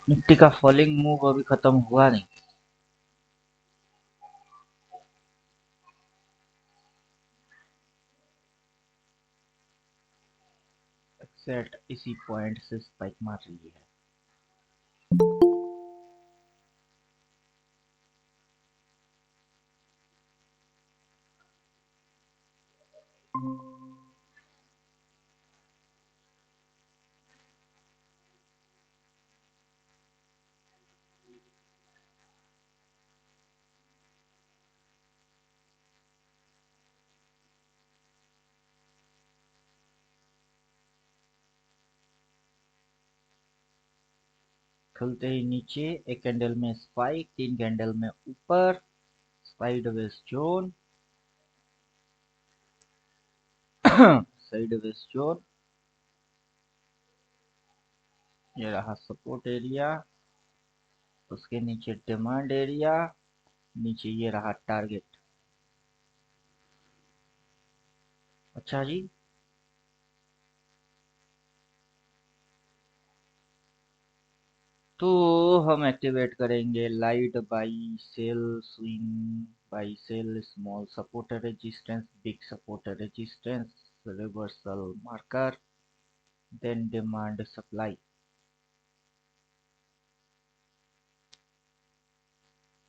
Nifty का falling move अभी खत्म हुआ नहीं। एक्सैक्ट इसी पॉइंट से स्पाइक मार रही है। खुलते ही नीचे एक कैंडल में स्पाइक, 3 कैंडल में ऊपर साइडवेज जोन। साइडवेज जोन, ये रहा सपोर्ट एरिया, उसके नीचे डिमांड एरिया, नीचे ये रहा टारगेट। अच्छा जी, तो हम एक्टिवेट करेंगे light buy sell swing, buy sell small support resistance, big support resistance, reversal marker, then demand supply.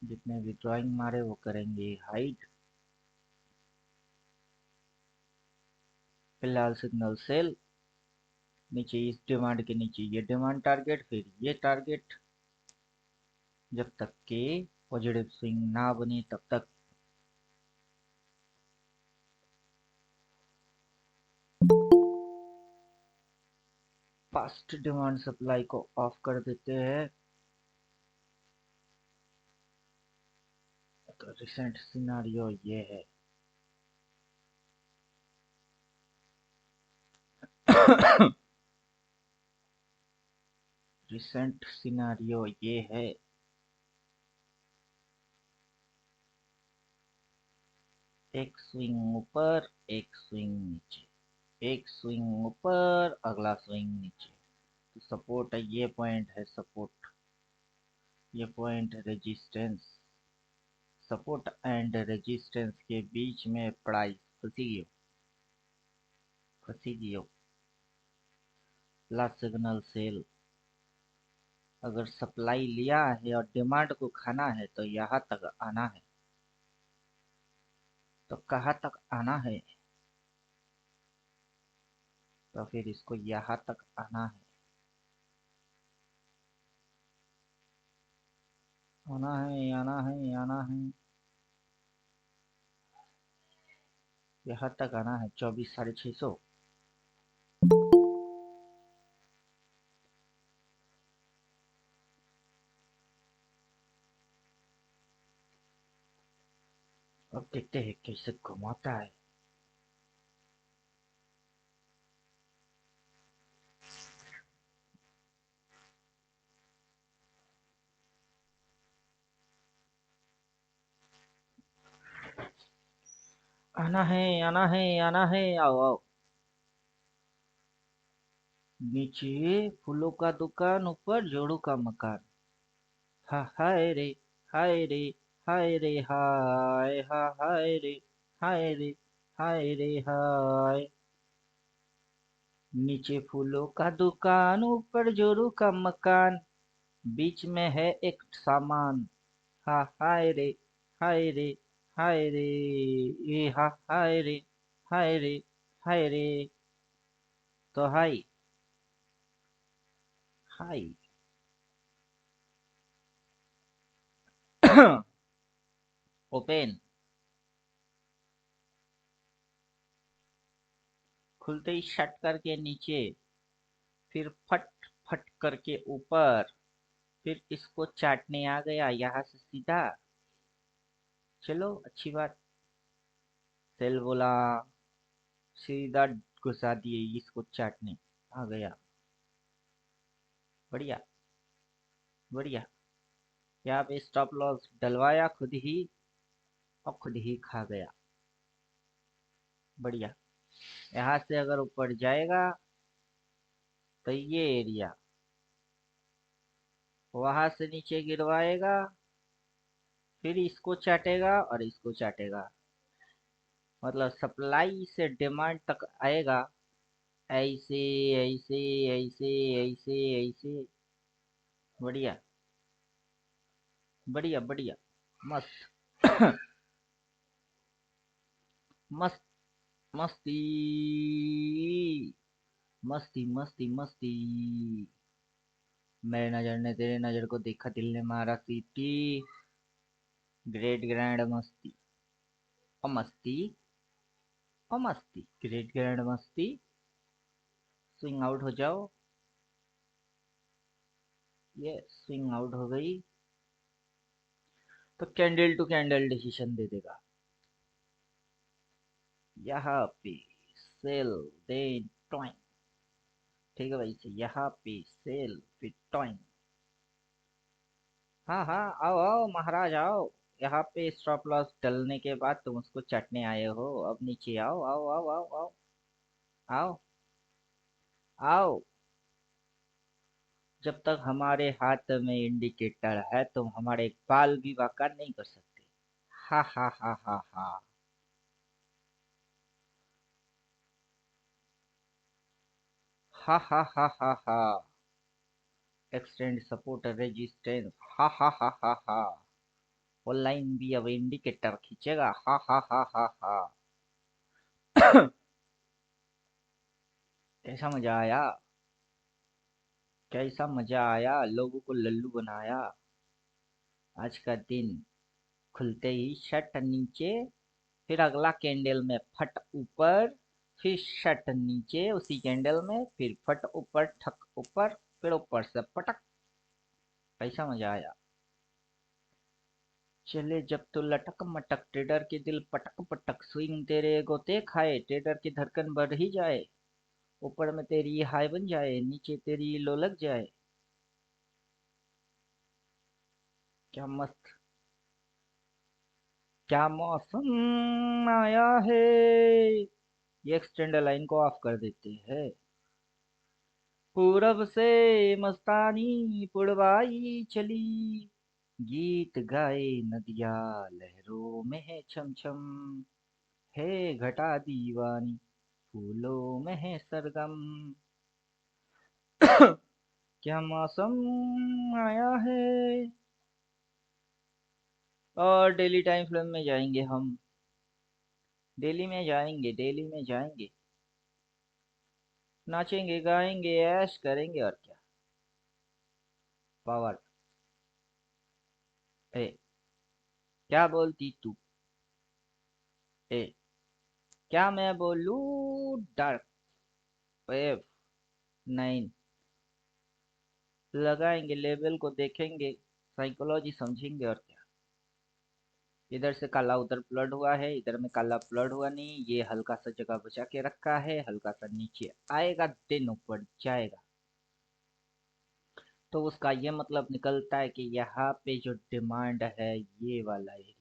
जितने भी ड्राइंग मारे वो करेंगे हाइड। फिलहाल सिग्नल सेल, नीचे इस डिमांड के नीचे ये डिमांड टारगेट, फिर ये टारगेट, जब तक के पॉजिटिव स्विंग ना बने तब तक। फास्ट डिमांड सप्लाई को ऑफ कर देते हैं। तो रिसेंट सिनारियो ये है। रिसेंट सिनारियो ये है। एक स्विंग ऊपर, एक स्विंग नीचे, एक स्विंग ऊपर, अगला स्विंग नीचे। तो सपोर्ट है, ये पॉइंट है सपोर्ट, ये point resistance. Support and resistance के बीच में प्राइस फंसी गई, फंसी गई। Last signal sell. अगर सप्लाई लिया है और डिमांड को खाना है तो यहाँ तक आना है। तो कहाँ तक आना है? तो फिर इसको यहाँ तक आना है, आना है, आना है, आना है, यहाँ तक आना है 24,650। अब देखते हैं कैसे घुमाता है। आना है, आना है, आना है, आओ आओ। नीचे फूलों का दुकान, ऊपर जोड़ू का मकान। हा हाय रे, हाय रे, हाय रे, हाय हा हाय रे, हाय रे, हाय रे हाय। नीचे फूलों का दुकान, ऊपर जोरू का मकान, बीच में है एक सामान। हा हाय रे, हाय रे, हाय रे, ये हा हाय रे, हाय रे, हाय रे। तो हाय, हाय। ओपन। खुलते ही शट करके नीचे, फिर फट फट करके ऊपर, फिर इसको चाटने आ गया यहाँ से सीधा। चलो अच्छी बात। सेल बोला, सीधा घुसा दिए इसको चाटने, आ गया। बढ़िया, बढ़िया। यहाँ पे स्टॉप लॉस डलवाया खुद ही, और खुद ही खा गया। बढ़िया। यहाँ से अगर ऊपर जाएगा तो ये एरिया, वहां से नीचे गिरवाएगा, फिर इसको चाटेगा और इसको चाटेगा। मतलब सप्लाई से डिमांड तक आएगा, ऐसे ऐसे ऐसे ऐसे ऐसे। बढ़िया बढ़िया बढ़िया। मस्त। मस्त। मस्ती मस्ती मस्ती मस्ती। मेरे नजर ने तेरे नजर को देखा, दिल ने मारा सीटी। ग्रेट ग्रैंड मस्ती। और मस्ती। और मस्ती, ग्रेट ग्रैंड मस्ती। स्विंग आउट हो जाओ। ये स्विंग आउट हो गई तो कैंडल टू कैंडल डिसीजन दे देगा। यहाँ पे सेल देन टॉइंग। ठीक है भाई, से यहाँ पे सेल फिर टॉइंग। हाँ हाँ, आओ आओ महाराज आओ। यहाँ पे स्टॉप लॉस डलने के बाद तुम उसको चटने आए हो, अब नीचे आओ आओ आओ आओ आओ। आओ आओ। जब तक हमारे हाथ में इंडिकेटर है तुम हमारे बाल भी वाका नहीं कर सकते। हा हा हा हा हा। हा हा हा हा हा। Extend support resistance. हा हा हा हा हा। ऑनलाइन भी अब इंडिकेटर खींचेगा। हा हा हा हा हा। कैसा मजा आया? कैसा मजा आया, लोगों को लल्लू बनाया। आज का दिन खुलते ही शट नीचे, फिर अगला कैंडल में फट ऊपर, फिर शट नीचे उसी कैंडल में, फिर फट ऊपर ठक ऊपर, फिर ऊपर से पटक। कैसा मजा आया? चले जब तो लटक मटक, ट्रेडर के दिल पटक पटक, स्विंग तेरे गोते खाए, ट्रेडर की धड़कन बढ़ ही जाए। ऊपर में तेरी हाई बन जाए, नीचे तेरी लो लग जाए। क्या मस्त। क्या मौसम आया है। ये एक्सटेंडर लाइन को ऑफ कर देते हैं। पूरब से मस्तानी पुड़वाई चली, गीत गाए नदिया लहरों में है छम छम। है घटा दीवानी, फूलों में है सरगम। क्या मौसम आया है। और डेली टाइम फ्रेम में जाएंगे हम। डेली में जाएंगे, डेली में जाएंगे। नाचेंगे गाएंगे ऐश करेंगे और क्या। पावर। ए, क्या बोलती तू? ए, क्या मैं बोलूं? डार्क वेव 9 लगाएंगे, लेवल को देखेंगे, साइकोलॉजी समझेंगे और क्या। इधर से काला उधर फ्लड हुआ है, इधर में काला फ्लड हुआ नहीं, ये हल्का सा जगह बचा के रखा है, हल्का सा नीचे आएगा दिन ऊपर जाएगा। तो उसका ये मतलब निकलता है कि यहाँ पे जो डिमांड है ये वाला एरिया।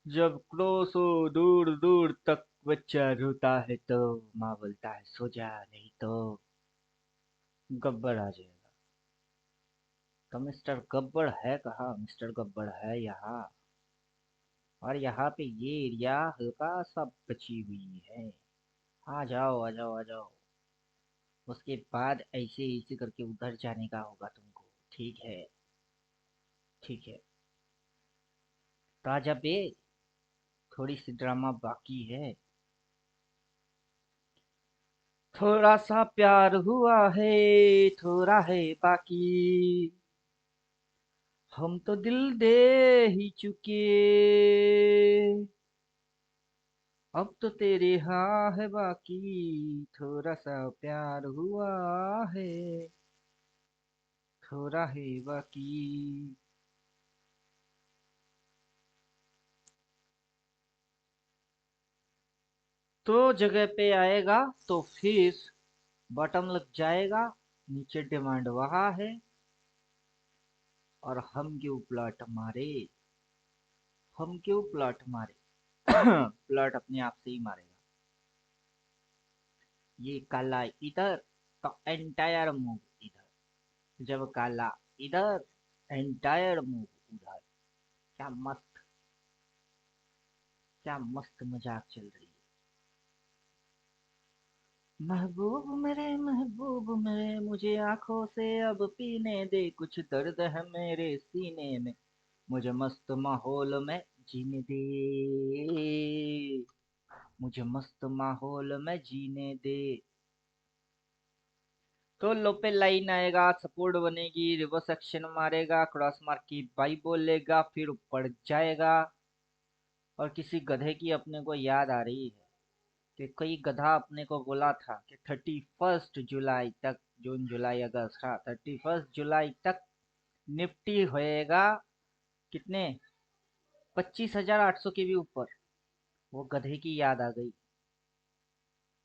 जब क्रॉस हो दूर दूर तक बच्चा रोता है तो माँ बोलता है सो जा, नहीं तो गब्बर आ जाएगा। तो मिस्टर गब्बर है कहाँ? मिस्टर गब्बर है यहाँ। और यहाँ पे ये एरिया हल्का सा बची हुई है। आ जाओ आ जाओ आ जाओ। उसके बाद ऐसे ऐसे करके उधर जाने का होगा तुमको। ठीक है। ठीक है। राजा बे, थोड़ी सी ड्रामा बाकी है। थोड़ा सा प्यार हुआ है, थोड़ा है बाकी। हम तो दिल दे ही चुके, अब तो तेरे हाँ है बाकी। थोड़ा सा प्यार हुआ है, थोड़ा है बाकी। तो जगह पे आएगा तो फिर बॉटम लग जाएगा। नीचे डिमांड वहाँ है और हम क्यों प्लॉट मारे? हम क्यों प्लॉट मारे? प्लॉट अपने आप से ही मारेगा। ये काला इधर तो एंटायर मूव इधर। जब काला इधर, एंटायर मूव उधर। क्या मस्त, क्या मस्त मजाक चल रही है। महबूब मेरे मुझे आंखों से अब पीने दे, कुछ दर्द है मेरे सीने में, मुझे मस्त माहौल में जीने दे, मुझे मस्त माहौल में जीने दे। तो लो पे लाइन आएगा, सपोर्ट बनेगी, रिवर्स एक्शन मारेगा, क्रॉस मार की बाई बोलेगा, फिर ऊपर जाएगा। और किसी गधे की अपने को याद आ रही है कि कोई गधा अपने को बोला था कि 31 जुलाई तक, जून जुलाई अगस्त, हाँ 31 जुलाई तक निफ्टी होएगा कितने, 25,800 के भी ऊपर। वो गधे की याद आ गई।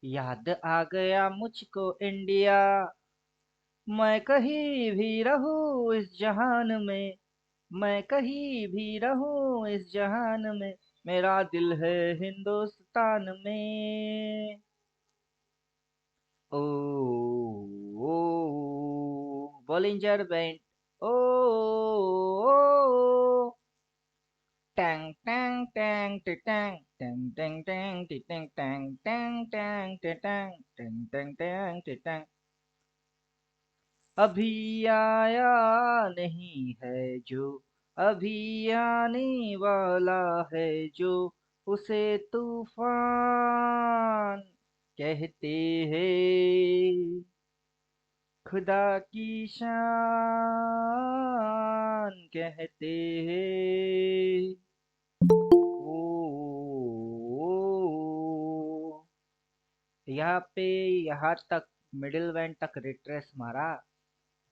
याद आ गया मुझको इंडिया, मैं कहीं भी रहूं इस जहान में, मैं कहीं भी रहूं इस जहान में, मेरा दिल है हिंदुस्तान में। ओ, ओ, बॉलिंजर बैंड। ओ, ओ, टैंग टैंग टैंग टैंग टैंग टैंग टैंग टैंग टैंग टैंग टैंग टैंग टैंग टैंग टैंग टैंग। अभी आया नहीं है जो, अभी आने वाला है जो, उसे तूफान कहते हैं, खुदा की शान कहते हैं। ओ, यहाँ पे, यहाँ तक मिडिल वैन तक रिट्रेस मारा,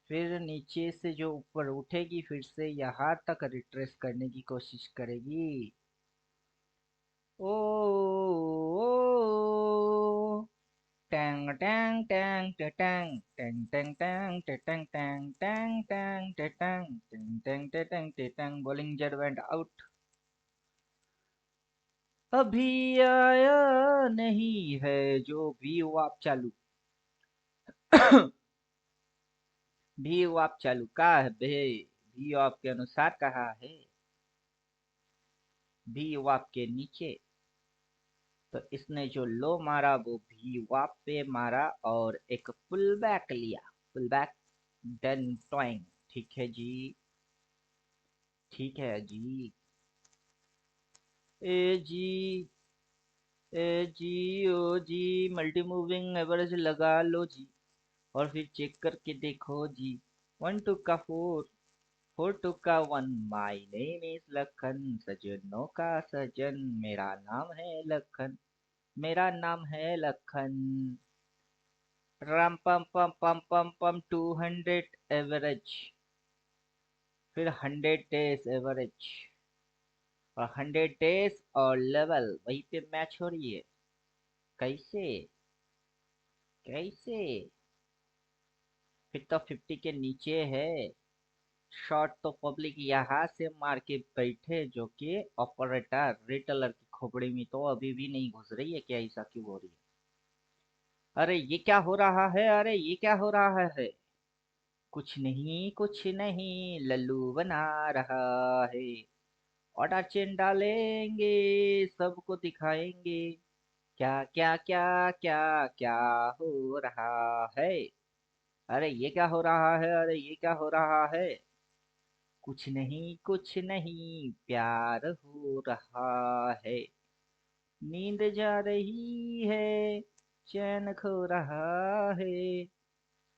फिर नीचे से जो ऊपर उठेगी फिर से यहाँ तक रिट्रेस करने की कोशिश करेगी। ओ, ओ, टैंग टैंग टैंग टैंग टैंग टैंग टैंग टैंग टैंग टैंग टैंग टैंग टैंग टैंग टैंग टैंग। Bollinger went out. अभी आया नहीं है जो, भी वाप चालू। भी वाप चालू का है बे, भी वाप के अनुसार कहा है, भी वाप के नीचे। तो इसने जो लो मारा वो भी वाप पे मारा और एक पुल बैक लिया, पुल बैक, देन टॉइंग। ठीक है जी, ठीक है जी। ए जी, ए जी, ओ जी, मल्टी मूविंग एवरेज लगा लो जी, और फिर चेक करके देखो जी। वन टू का फोर, फोर टू का one, my name is Lakhan, सजनों का सजन, मेरा नाम है लखन, मेरा नाम है लखन। राम पम पम पम पम पम 200 एवरेज, फिर 100 डेज एवरेज, और 100 डेज और लेवल वहीं पे मैच हो रही है। कैसे, कैसे, फिर तो 50 के नीचे है। शॉर्ट तो पब्लिक यहाँ से मार के बैठे, जो कि ऑपरेटर रिटेलर की खोपड़ी में तो अभी भी नहीं घुस रही है, क्या ऐसा क्यों हो रही है। अरे ये क्या हो रहा है, अरे ये क्या हो रहा है। कुछ नहीं, कुछ नहीं, लल्लू बना रहा है। ऑर्डर चेन डालेंगे, सबको दिखाएंगे, क्या क्या क्या क्या क्या हो रहा है। अरे ये क्या हो रहा है, अरे ये क्या हो रहा है। कुछ नहीं, कुछ नहीं, प्यार हो रहा है। नींद जा रही है, चैन खो रहा है।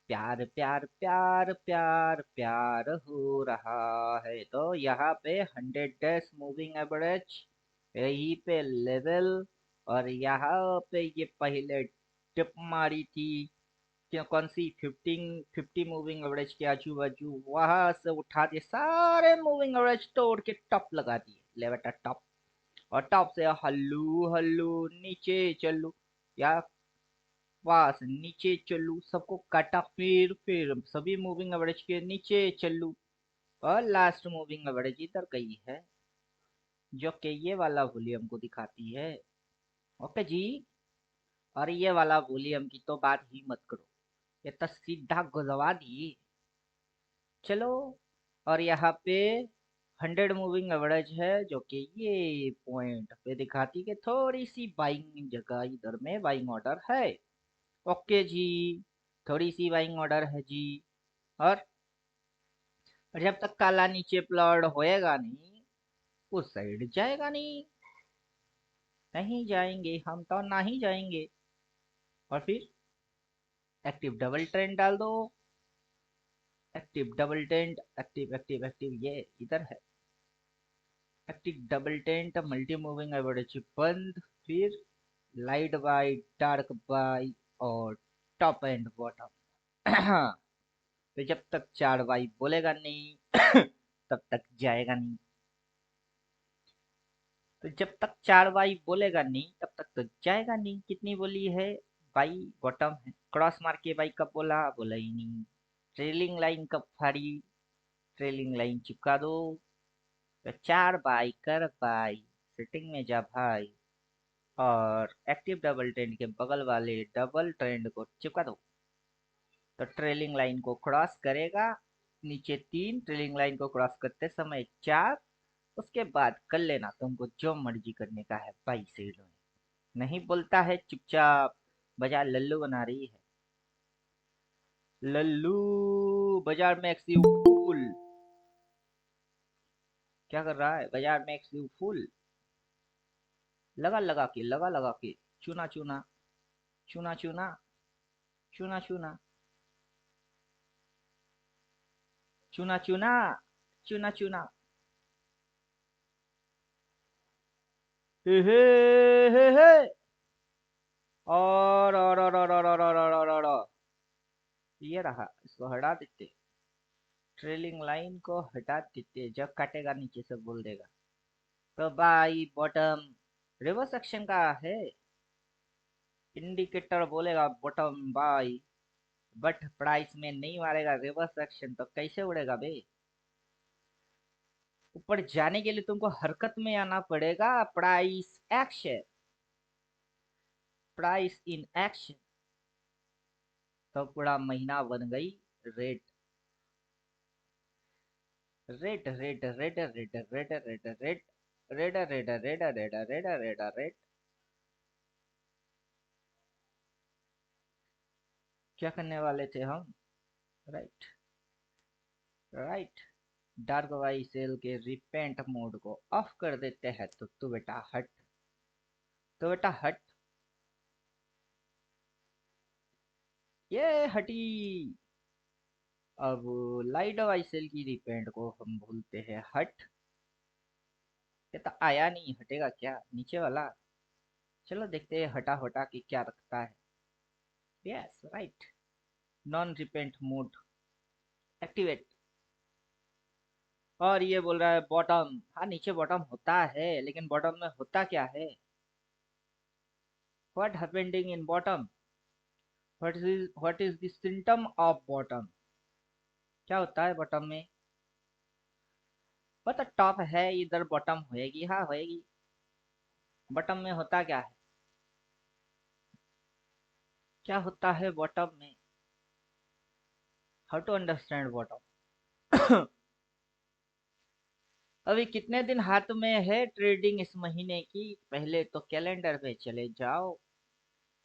प्यार प्यार प्यार प्यार प्यार हो रहा है। तो यहाँ पे 100 डेज मूविंग एवरेज, यहीं पे लेवल, और यहाँ पे ये पहले टिप मारी थी, क्या कौन सी, 50 मूविंग एवरेज के आजू बाजू, वहां से उठा दिए सारे मूविंग एवरेज, तोड़ के टॉप लगा दिए, लेवल टॉप। और टॉप से हल्लू हल्लू नीचे चलू, या पास नीचे चलू, सबको काटा, फिर सभी मूविंग एवरेज के नीचे चलू, और लास्ट मूविंग एवरेज इधर गई है, जो कि ये वाला वॉल्यूम को दिखाती है। ओके जी। और ये वाला वॉल्यूम की तो बात ही मत करो, ये तो सीधा गुजवा दी। चलो, और यहाँ पे 100 मूविंग एवरेज है, जो कि ये पॉइंट पे दिखाती कि थोड़ी सी बाइंग जगह इधर में बाइंग ऑर्डर है। ओके जी, थोड़ी सी बाइंग ऑर्डर है जी। और जब तक काला नीचे प्लॉट होएगा नहीं, उस साइड जाएगा नहीं। नहीं जाएंगे हम तो, नहीं जाएंगे। और फिर एक्टिव डबल ट्रेंड डाल दो। Active double tent, active active active, ये इधर है। Active double tent, multi moving average बंद। फिर लाइट बाई, डार्क बाई, और टॉप एंड बॉटम। तो जब तक 4 बाई बोलेगा नहीं तब तक जाएगा नहीं। तो जब तक 4 बाई बोलेगा नहीं तब तक तो जाएगा नहीं। कितनी बोली है? बाई बॉटम है। क्रॉस मार के बाई कब बोला? बोला ही नहीं। ट्रेलिंग लाइन कब फाड़ी? ट्रेलिंग लाइन चिपका दो। तो 4 बाई कर बाई, सेटिंग में जा भाई, और एक्टिव डबल ट्रेंड के बगल वाले डबल ट्रेंड को चिपका दो। तो ट्रेलिंग लाइन को क्रॉस करेगा। नीचे 3, ट्रेलिंग लाइन को क्रॉस करते समय 4। उसके बाद कर लेना, तुमको जो मर्जी करने का है भाई सेल में। नहीं बोलता है चुपचाप, बाजार लल्लू बना रही है। लल्लू, बाजार में एक्सिव फूल। क्या कर रहा है? बाजार में एक्सिव फूल। लगा लगा के, लगा लगा के, चुना चुना, चुना चुना, चुना चुना, चुना चुना, चुना चुना। हे हे हे हे। और ये रहा, इसको हटा देते। ट्रेलिंग लाइन को हटा देते, जब काटेगा नीचे से बोल देगा। तो बाई बॉटम, रिवर्स एक्शन का है। इंडिकेटर बोलेगा बॉटम बाई, बट प्राइस में नहीं मारेगा रिवर्स एक्शन, तो कैसे उड़ेगा बे? ऊपर जाने के लिए तुमको हरकत में आना पड़ेगा। Price action, price in action. तो पूरा महीना बन गई rate. Rate rate rate rate rate rate rate rate rate rate rate rate rate. क्या करने वाले थे हम? Right, right. Dark Y sell के रिपेंट मोड को ऑफ कर देते हैं। तो तू बेटा हट, तो बेटा हट। ये हटी। अब लाइट वाई सेल की रिपेंट को हम भूलते हैं, हट। ये तो आया नहीं, हटेगा क्या नीचे वाला? चलो देखते हैं हटा हटा के क्या रखता है। Yes, right. Non repent mode activate. और ये बोल रहा है बॉटम। हाँ, नीचे बॉटम होता है, लेकिन बॉटम में होता क्या है? What happening in bottom? What is the symptom of bottom? क्या होता है बॉटम में? वो तो टॉप है, इधर बॉटम होएगी। हाँ होएगी। बॉटम में होता क्या है? क्या होता है बॉटम में? How to understand bottom? अभी कितने दिन हाथ में है ट्रेडिंग इस महीने की? पहले तो कैलेंडर पे चले जाओ।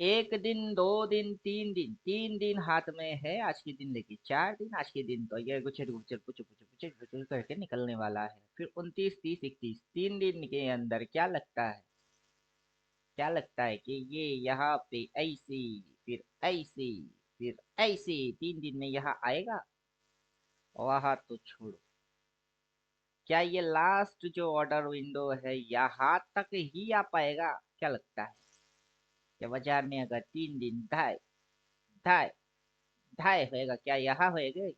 1 दिन, 2 दिन, 3 दिन, 3 दिन हाथ में है। आज के दिन लेके 4 दिन। आज के दिन तो ये गुचर गुचर पुचर पुचर पुचर पुचर करके निकलने वाला है। फिर 29, 30, 31, 3 दिन के अंदर क्या लगता है? क्या लगता है कि ये यहाँ पे ऐसे, फिर ऐसे, फिर ऐसे 3 दिन में यहाँ आएगा? वहां तो छोड़ो। क्या ये लास्ट जो ऑर्डर विंडो है यहाँ तक ही आ पाएगा? क्या लगता है? या बाजार में अगर 3 दिन ढाई, ढाई, ढाई होएगा, क्या यहाँ होएगा?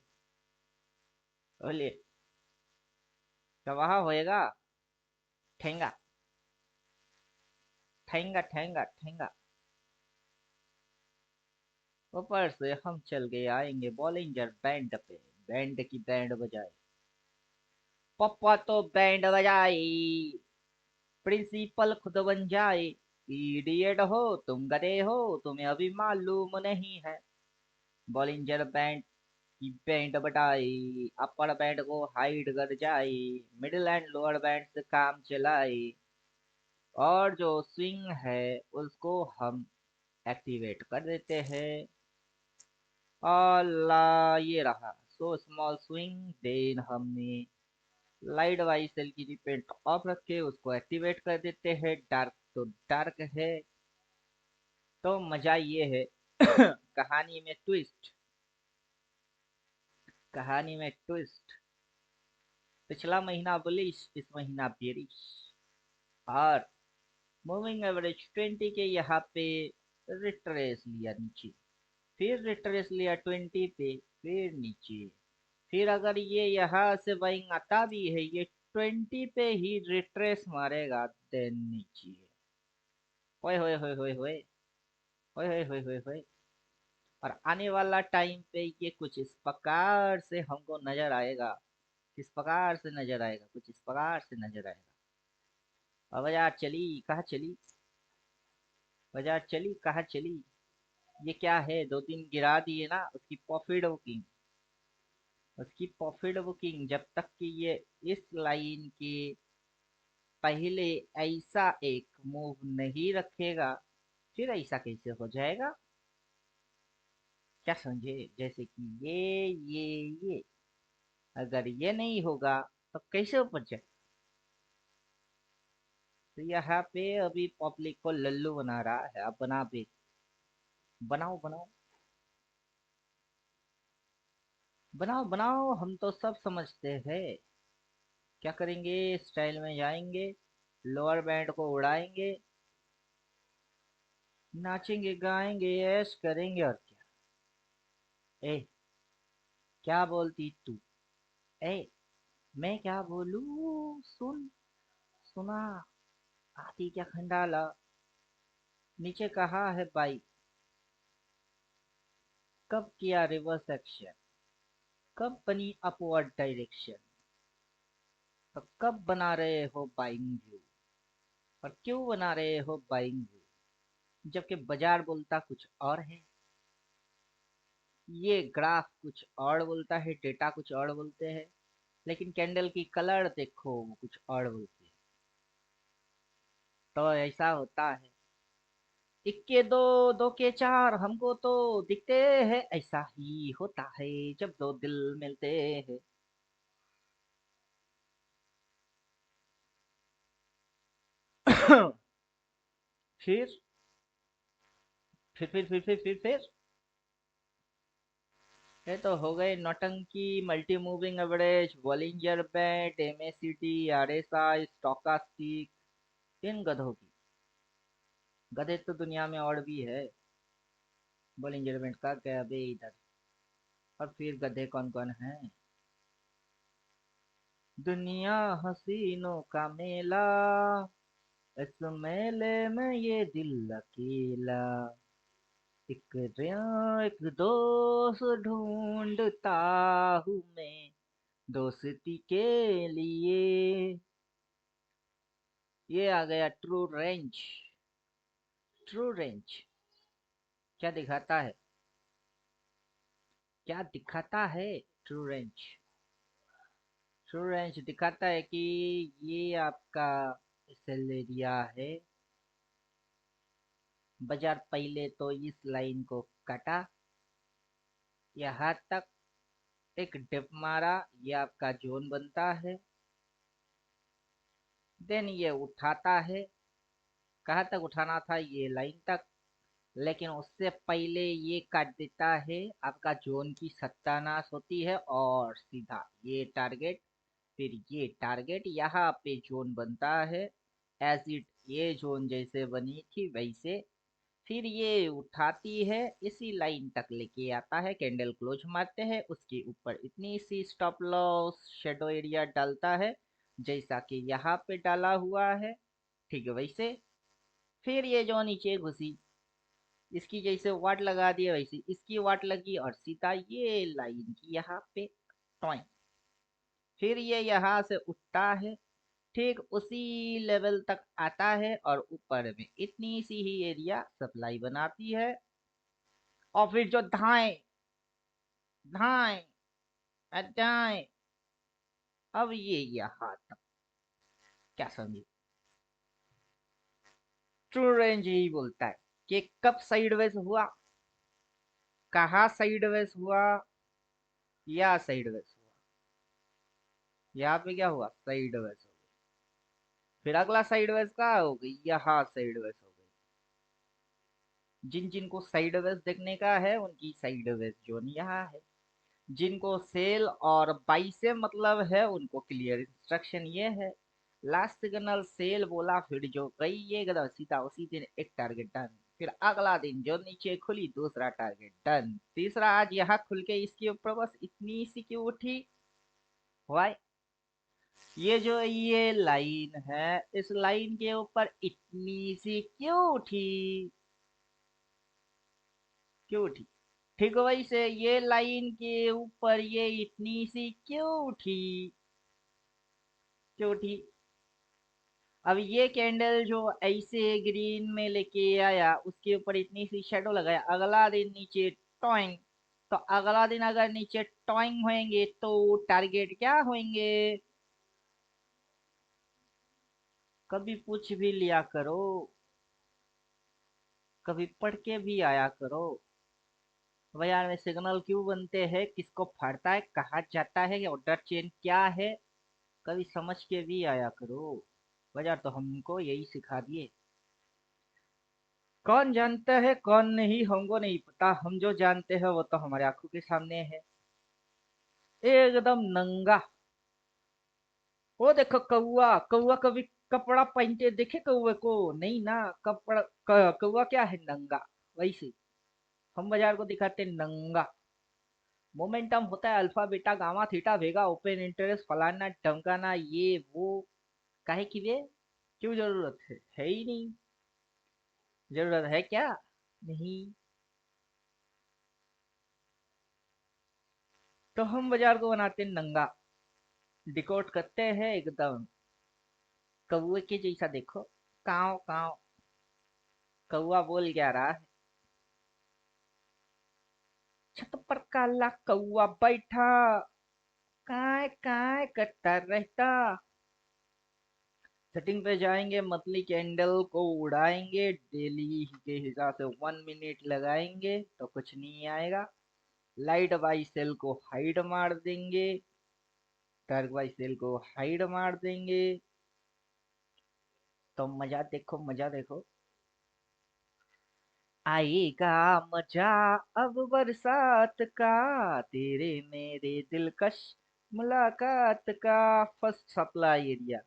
बोलिए। तो वहां होएगा? ठेंगा, ठेंगा ठेंगा ठेंगा। ऊपर से हम चल के आएंगे बॉलिंजर बैंड पे। बैंड की बैंड बजाए, पप्पा तो बैंड बजाए, प्रिंसिपल खुद बन जाए। इडियट हो तुम, गधे हो, तुम्हें अभी मालूम नहीं है। बॉलिंजर बैंड, कि बैंड बटाई, अपर बैंड को हाइड कर जाए, मिडिल एंड लोअर बैंड से काम चलाए, और जो स्विंग है उसको हम एक्टिवेट कर देते हैं। अल्लाह, ये रहा सो स्मॉल स्विंग। देन हमने लाइट वाइज सेल की रिपेंट ऑफ रखे, उसको एक्टिवेट कर देते हैं। डार्क तो डार्क है। तो मजा ये है कहानी में ट्विस्ट, कहानी में ट्विस्ट। पिछला महीना बुलिश, इस महीना बेरिश। और मूविंग एवरेज 20 के यहाँ पे रिट्रेस लिया नीचे, फिर रिट्रेस लिया 20 पे, फिर नीचे। फिर अगर ये यहाँ से बाइंग आता भी है, ये 20 पे ही रिट्रेस मारेगा, देन नीचे। होए होए होए होए होए होए होए होए होए होए। और आने वाला टाइम पे ये कुछ इस प्रकार से हमको नजर आएगा, किस प्रकार से नजर आएगा, कुछ इस प्रकार से नजर आएगा। और बाजार चली कहाँ चली, बाजार चली कहाँ चली। ये क्या है, 2 दिन गिरा दिए ना, उसकी प्रॉफिट बुकिंग, उसकी प्रॉफिट बुकिंग। जब तक कि ये इस लाइन के पहले ऐसा एक मूव नहीं रखेगा, फिर ऐसा कैसे हो जाएगा। क्या समझे, जैसे कि ये अगर ये नहीं होगा तो कैसे ऊपर जाए। तो यहाँ पे अभी पब्लिक को लल्लू बना रहा है। अब बना भी, बनाओ बनाओ बनाओ बनाओ, हम तो सब समझते हैं। क्या करेंगे, स्टाइल में जाएंगे, लोअर बैंड को उड़ाएंगे, नाचेंगे गाएंगे ऐश करेंगे, और क्या। ए, क्या बोलती तू। ए, मैं क्या बोलूं, सुन, सुना, आती क्या खंडाला। नीचे कहा है बाई, कब किया रिवर्स एक्शन, कब बनी अपवर्ड डायरेक्शन, तो कब बना रहे हो बाइंग व्यू, और क्यों बना रहे हो बाइंग व्यू, जबकि बाजार बोलता कुछ और है। ये ग्राफ कुछ और बोलता है, डेटा कुछ और बोलते हैं, लेकिन कैंडल की कलर देखो वो कुछ और बोलती है। तो ऐसा होता है, इक्के दो, दो के चार, हमको तो दिखते हैं। ऐसा ही होता है जब दो दिल मिलते हैं। फिर फिर ये तो हो गए नौटंकी, multi moving average, Bollinger band, MACD, RSI, stochastic. इन गधों की, गधे तो दुनिया में और भी है। बॉलिंजर बैंड का गया बे इधर। और फिर गधे कौन कौन है। दुनिया हसीनों का मेला, इस मेले में ये दिल अकेला, एक दोस्त ढूंढता हूँ मैं, दोस्ती के लिए। ये आ गया ट्रू रेंज। ट्रू रेंज क्या दिखाता है, क्या दिखाता है। ट्रू रेंज, ट्रू रेंज दिखाता है कि ये आपका सेल एरिया है। बाजार पहले तो इस लाइन को काटा, यहाँ तक एक डिप मारा, ये आपका जोन बनता है। देन ये उठाता है, कहाँ तक उठाना था, ये लाइन तक। लेकिन उससे पहले ये काट देता है, आपका जोन की सत्यानाश होती है, और सीधा ये टारगेट, फिर ये टारगेट, यहाँ पे जोन बनता है। एज इट ये जोन जैसे बनी थी वैसे। फिर ये उठाती है, इसी लाइन तक लेके आता है, कैंडल क्लोज मारते हैं, उसके ऊपर इतनी सी स्टॉप लॉस शेडो एरिया डालता है, जैसा कि यहाँ पे डाला हुआ है, ठीक है वैसे। फिर ये जो नीचे घुसी, इसकी जैसे वाट लगा दिया वैसे इसकी वाट लगी, और सीधा ये लाइन की यहाँ पे टॉइंग। फिर ये यहाँ से उठता है, ठीक उसी लेवल तक आता है, और ऊपर में इतनी सी ही एरिया सप्लाई बनाती है। और फिर जो धाए धाए अध्याय। अब ये यहाँ तक क्या समझे? ट्रू रेंज यही बोलता है कि कब साइडवेज हुआ, कहाँ साइडवेज हुआ, या साइडवेज हुआ। यहाँ पे क्या हुआ? साइडवेज हो गई। फिर अगला साइडवेज कहाँ हो गई? यहाँ साइडवेज हो गई। जिन जिनको साइडवेज देखने का है उनकी साइडवेज जोन यहाँ है। जिनको सेल और बाई से मतलब है उनको क्लियर इंस्ट्रक्शन ये है। लास्ट सिग्नल सेल बोला, फिर जो गई एकदम सीधा उसी दिन एक टारगेट डन। फिर अगला दिन जो नीचे खुली दूसरा टारगेट डन। तीसरा आज यहाँ खुल के इसके ऊपर बस इतनी सी क्यों उठी? वाई? ये जो ये लाइन है इस लाइन के ऊपर इतनी सी क्यों उठी? क्यों उठी? ठीक वैसे ये लाइन के ऊपर ये इतनी सी क्यों उठी? क्यों उठी? अब ये कैंडल जो ऐसे ग्रीन में लेके आया उसके ऊपर इतनी सी शेडो लगाया, अगला दिन नीचे टॉइंग। तो अगला दिन अगर नीचे टॉइंग होंगे तो टारगेट क्या होंगे? कभी पूछ भी लिया करो, कभी पढ़ के भी आया करो। बाजार में सिग्नल क्यों बनते हैं, किसको फाड़ता है, कहाँ जाता है, ऑर्डर चेन क्या है, कभी समझ के भी आया करो। बाजार तो हमको यही सिखा दिए। कौन जानता है कौन नहीं हमको नहीं पता, हम जो जानते हैं वो तो हमारे आंखों के सामने है। एकदम नंगा। वो देखो कौआ, कौआ कभी कपड़ा पहनते देखे कौए को? नहीं ना। कपड़ा कौआ क्या है? नंगा। वैसे हम बाजार को दिखाते नंगा। मोमेंटम होता है अल्फा बीटा गामा थीटा वेगा ओपन इंटरेस्ट फलाना ढमकाना ये वो। काहे की वे? क्यों जरूरत है ही नहीं। जरूरत है क्या? नहीं। तो हम बाजार को बनाते नंगा, डिकोड करते हैं एकदम कौए के जैसा। देखो काव काव, कौआ बोल क्या रहा है? छत पर काला कौआ बैठा, काय काय करता रहता। सेटिंग पे जाएंगे, मंथली कैंडल को उड़ाएंगे, डेली के हिसाब से 1 मिनट लगाएंगे तो कुछ नहीं आएगा। लाइट बाई सेल को हाइड मार देंगे, डार्क बाई सेल को हाइड मार देंगे। तो मजा देखो, मजा देखो। आएगा मजा अब बरसात का, तेरे मेरे दिलकश मुलाकात का। फर्स्ट सप्लाई एरिया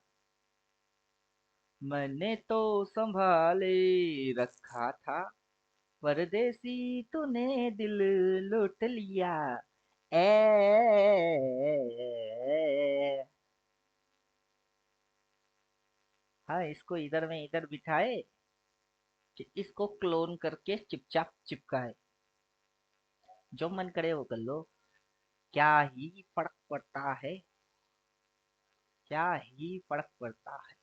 मैंने तो संभाले रखा था, परदेसी तूने दिल लूट लिया। हाँ, इसको इधर में इधर बिठाए कि इसको क्लोन करके चिपचाप चिपकाए। जो मन करे वो कर लो, क्या ही फर्क पड़ता है, क्या ही फर्क पड़ता है।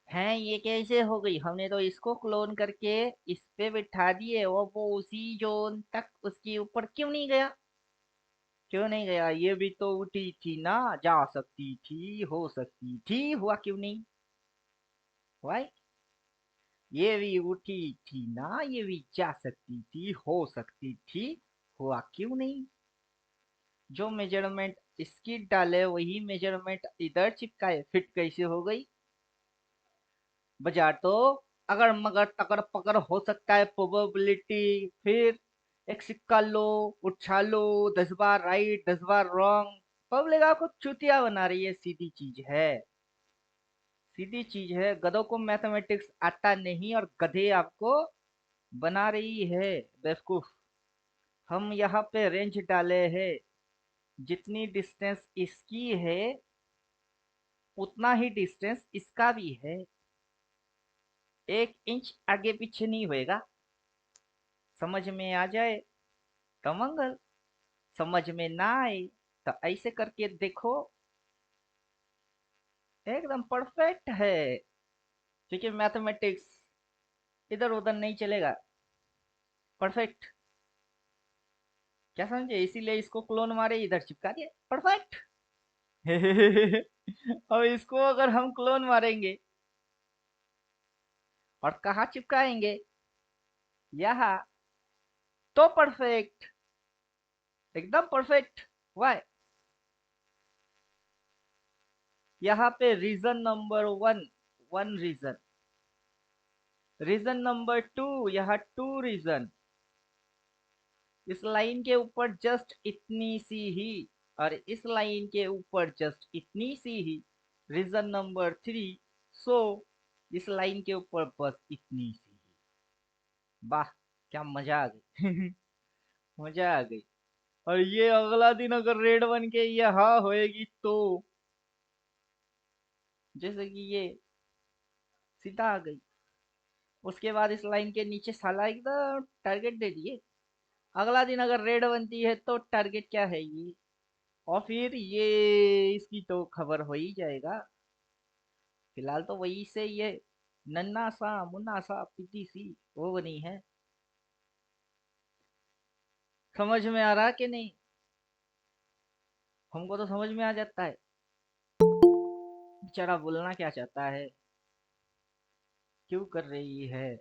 हैं ये कैसे हो गई? हमने तो इसको क्लोन करके इस पे बिठा दिए और वो उसी जोन तक उसके ऊपर क्यों नहीं गया? क्यों नहीं गया? ये भी तो उठी थी ना, जा सकती थी, हो सकती थी, हुआ क्यों नहीं? वाई? ये भी उठी थी ना, ये भी जा सकती थी, हो सकती थी, हुआ क्यों नहीं? जो मेजरमेंट इसकी डाले वही मेजरमेंट इधर चिपकाए, फिट कैसे हो गई? बाजार तो अगर मगर तकर पकड़ हो सकता है प्रोबेबिलिटी। फिर एक सिक्का लो, उछालो, 10 बार राइट 10 बार रॉन्ग। पब्लिक आपको चूतिया बना रही है, सीधी चीज है। सीधी चीज है, गधों को मैथमेटिक्स आता नहीं और गधे आपको बना रही है बेवकूफ। हम यहाँ पे रेंज डाले हैं, जितनी डिस्टेंस इसकी है उतना ही डिस्टेंस इसका भी है। 1 इंच आगे पीछे नहीं होएगा। समझ में आ जाए तो मंगल, समझ में ना आए तो ऐसे करके देखो। एकदम परफेक्ट है, क्योंकि मैथमेटिक्स इधर उधर नहीं चलेगा। परफेक्ट। क्या समझे, इसीलिए इसको क्लोन मारे इधर चिपका दिया, परफेक्ट। अब इसको अगर हम क्लोन मारेंगे और कहाँ चिपकाएंगे, यहाँ, तो परफेक्ट, एकदम परफेक्ट। वाई, यहाँ पे reason number one, one reason, reason number two, यहाँ टू रीजन, इस लाइन के ऊपर जस्ट इतनी सी ही, और इस लाइन के ऊपर जस्ट इतनी सी ही, रीजन नंबर थ्री, सो इस लाइन के ऊपर बस इतनी सी ही। वाह, क्या मजा आ गई। मजा आ गई। और ये अगला दिन अगर रेड बन के ये हाँ होएगी तो, जैसे कि ये सीधा आ गई, उसके बाद इस लाइन के नीचे साला एकदम टारगेट दे दिए। अगला दिन अगर रेड बनती है तो टारगेट क्या है ये, और फिर ये इसकी तो खबर हो ही जाएगा। फिलहाल तो वही से ये नन्ना सा मुन्ना सा पीती सी वो बनी है। समझ में आ रहा कि नहीं, हमको तो समझ में आ जाता है बेचारा बोलना क्या चाहता है, क्यों कर रही है,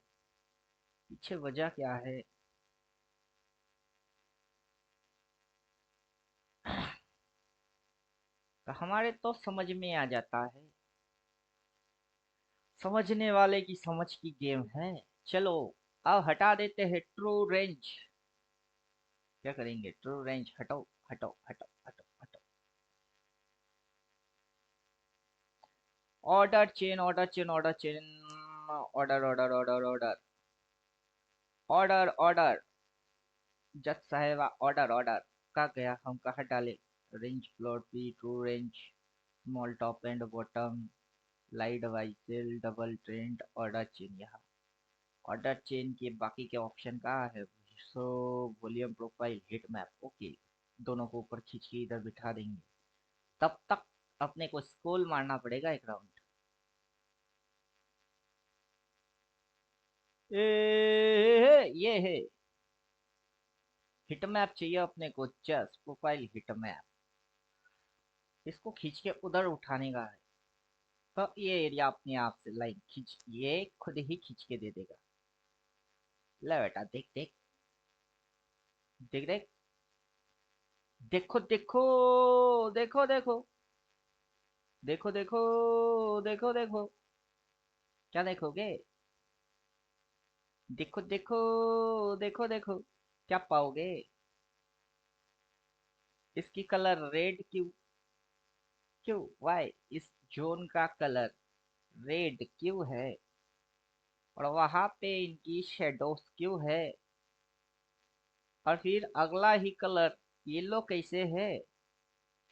पीछे वजह क्या है। तो हमारे तो समझ में आ जाता है, समझने वाले की समझ की गेम है। चलो, अब हटा देते हैं ट्रू रेंज। क्या करेंगे, ट्रू रेंज हटाओ, हटाओ हटाओ हटाओ हटाओ। Order chain, order chain, order chain, order order order order order order, जज साहेबा ऑर्डर ऑर्डर। कहा गया, हम कहाँ डाले, रेंज प्लॉट भी, true range, small top and bottom, light वाइसेल, डबल ट्रेंड, ऑर्डर चेन। यहाँ ऑर्डर चेन के बाकी के ऑप्शन कहाँ है, so volume profile heat map, okay, दोनों को ऊपर खींच के इधर बिठा देंगे। तब तक अपने को स्क्रॉल मारना पड़ेगा एक राउंड। ये है हिट मैप, चाहिए अपने को जस्ट प्रोफाइल हिट मैप, इसको खींच के उधर उठाने का है। तो ये एरिया अपने आप से लाइन खींच, ये खुद ही खींच के दे देगा। ले बेटा, देख देख देख देख, देखो देखो देखो देखो देखो देखो देखो देखो, क्या देखोगे, देखो देखो देखो देखो, क्या पाओगे। इसकी कलर रेड क्यों, क्यों, वाई, इस जोन का कलर रेड क्यों है, और वहां पे इनकी शेडोज क्यों है, और फिर अगला ही कलर येलो कैसे है,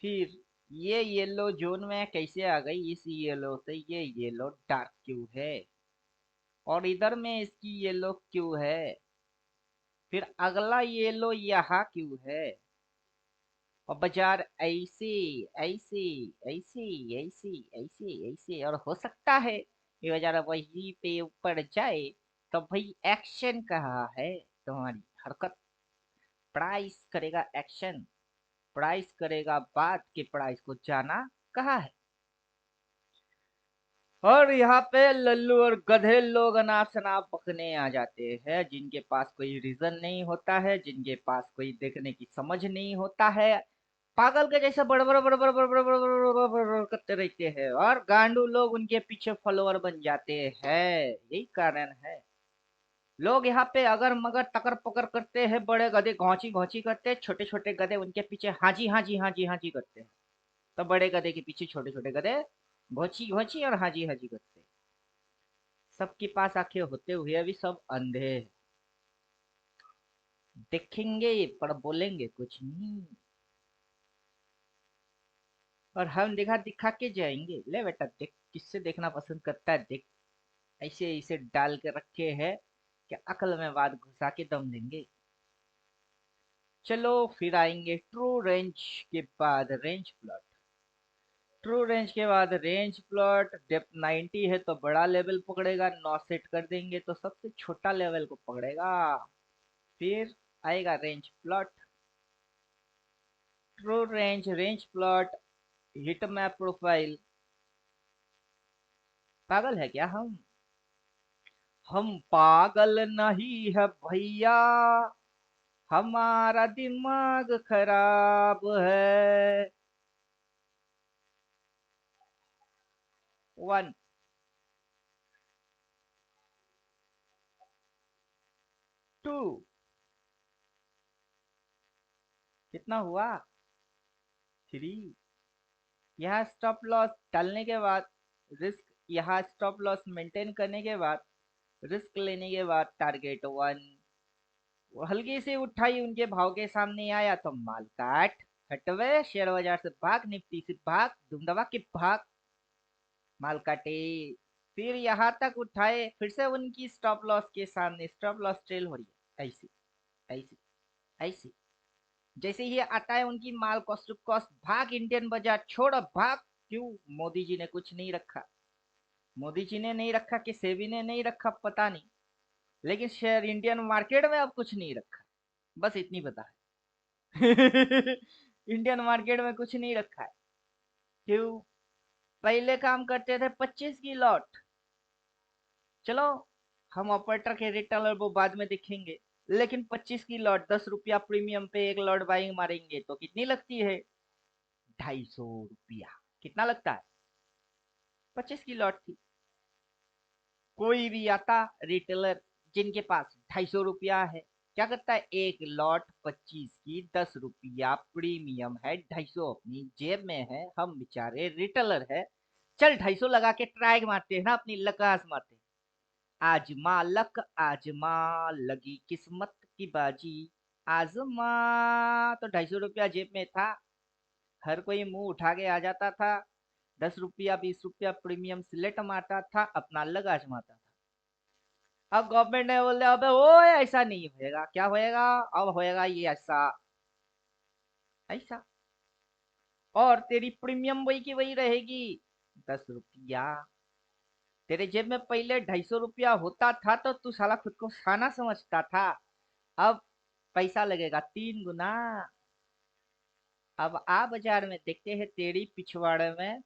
फिर ये येलो जोन में कैसे आ गई, इस येलो से ये येलो डार्क क्यों है, और इधर में इसकी येलो क्यों है, फिर अगला येलो यहाँ क्यों है, और बाजार ऐसे ऐसे ऐसे ऐसे ऐसे ऐसे, और हो सकता है ये बाजार वहीं पे ऊपर जाए, तो भाई एक्शन कहाँ है, तुम्हारी हरकत, प्राइस करेगा एक्शन, प्राइस करेगा बात कि प्राइस को जाना कहाँ है। और यहाँ पे लल्लू और गधे लोग अनाप शनाप बकने आ जाते हैं, जिनके पास कोई रीजन नहीं होता है, जिनके पास कोई देखने की समझ नहीं होता है, पागल के जैसे बड़बड़ बड़बड़ बड़बड़ बड़बड़ बड़बड़ करते रहते हैं, और गांडू लोग उनके पीछे फॉलोअर बन जाते हैं। यही कारण है, लोग यहाँ पे अगर मगर टकर पकर करते हैं, बड़े गधे घौची घौची करते हैं, छोटे छोटे गधे उनके पीछे हाजी हाजी हाजी हाजी करते हैं। तो बड़े गधे के पीछे छोटे छोटे गधे घोची घोची और हाजी हाजी करते हैं। सबके पास आंखें होते हुए भी सब अंधे हैं। देखेंगे पर बोलेंगे कुछ नहीं, और हम दिखा दिखा के जाएंगे, ले बेटा देख, किससे देखना पसंद करता है देख, ऐसे ऐसे डाल के रखे हैं कि अकल में बात घुसा के दम देंगे। चलो, फिर आएंगे ट्रू रेंज के बाद रेंज प्लॉट, ट्रू रेंज के बाद रेंज प्लॉट, डेप्थ 90 है तो बड़ा लेवल पकड़ेगा, 9 सेट कर देंगे तो सबसे छोटा लेवल को पकड़ेगा। फिर आएगा range plot, true range, range plot, hit map profile. पागल है क्या हम पागल नहीं है भैया, हमारा दिमाग खराब है। 1, 2, कितना हुआ? 3। यहाँ स्टॉप लॉस डालने के बाद, रिस्क, यहाँ स्टॉप लॉस मेंटेन करने के बाद, रिस्क लेने के बाद टारगेट 1, हल्की सी उठाई उनके भाव के सामने आया तो माल काट, हटवे, शेयर बाजार से भाग, निफ्टी से भाग, दुम दबा के भाग, माल काटे। फिर यहाँ तक उठाए, फिर से उनकी स्टॉप लॉस के सामने स्टॉप लॉस ट्रेल हो रही है, ऐसी ऐसी ऐसी। जैसे ही आता है उनकी माल कॉस्ट टू कॉस्ट, भाग इंडियन बाजार छोड़, भाग। क्यों? मोदी जी ने कुछ नहीं रखा। मोदी जी ने नहीं रखा कि सेबी ने नहीं रखा, पता नहीं, लेकिन शेयर इंडियन मार्केट में अब कुछ नहीं रखा, बस इतनी पता है। इंडियन मार्केट में कुछ नहीं रखा है। क्यों? पहले काम करते थे 25 की लॉट। चलो, हम ऑपरेटर के रिटेलर वो बाद में देखेंगे, लेकिन 25 की लॉट 10 रुपया प्रीमियम पे एक लॉट बाइंग मारेंगे तो कितनी लगती है? 250 रुपया। कितना लगता है? 25 की लॉट थी। कोई भी आता रिटेलर जिनके पास 250 रुपया है, क्या करता है? एक लॉट 25 की 10 रुपया प्रीमियम है, 250 अपनी जेब में है, हम बेचारे रिटेलर है, चल 250 लगा के ट्राई मारते हैं ना, अपनी लक आजमाते हैं। आजमा लक आजमा, लगी किस्मत की बाजी, आजमा। तो 250 रुपया जेब में था, हर कोई मुंह उठा के आ जाता था, 10 रुपया 20 रुपया प्रीमियम सिलेक्ट मारता था, अपना लग आजमाता था। अब गवर्नमेंट ने बोल दिया, अबे वो ऐसा नहीं होएगा, क्या होएगा? अब होएगा ये ऐसा ऐसा, और तेरी प्रीमियम वही की वही रहेगी, 10 रुपया। तेरे जेब में पहले 250 रुपया होता था तो तू साला खुद को खाना समझता था, अब पैसा लगेगा 3 गुना। अब आ बाजार में देखते हैं तेरी पिछवाड़े में,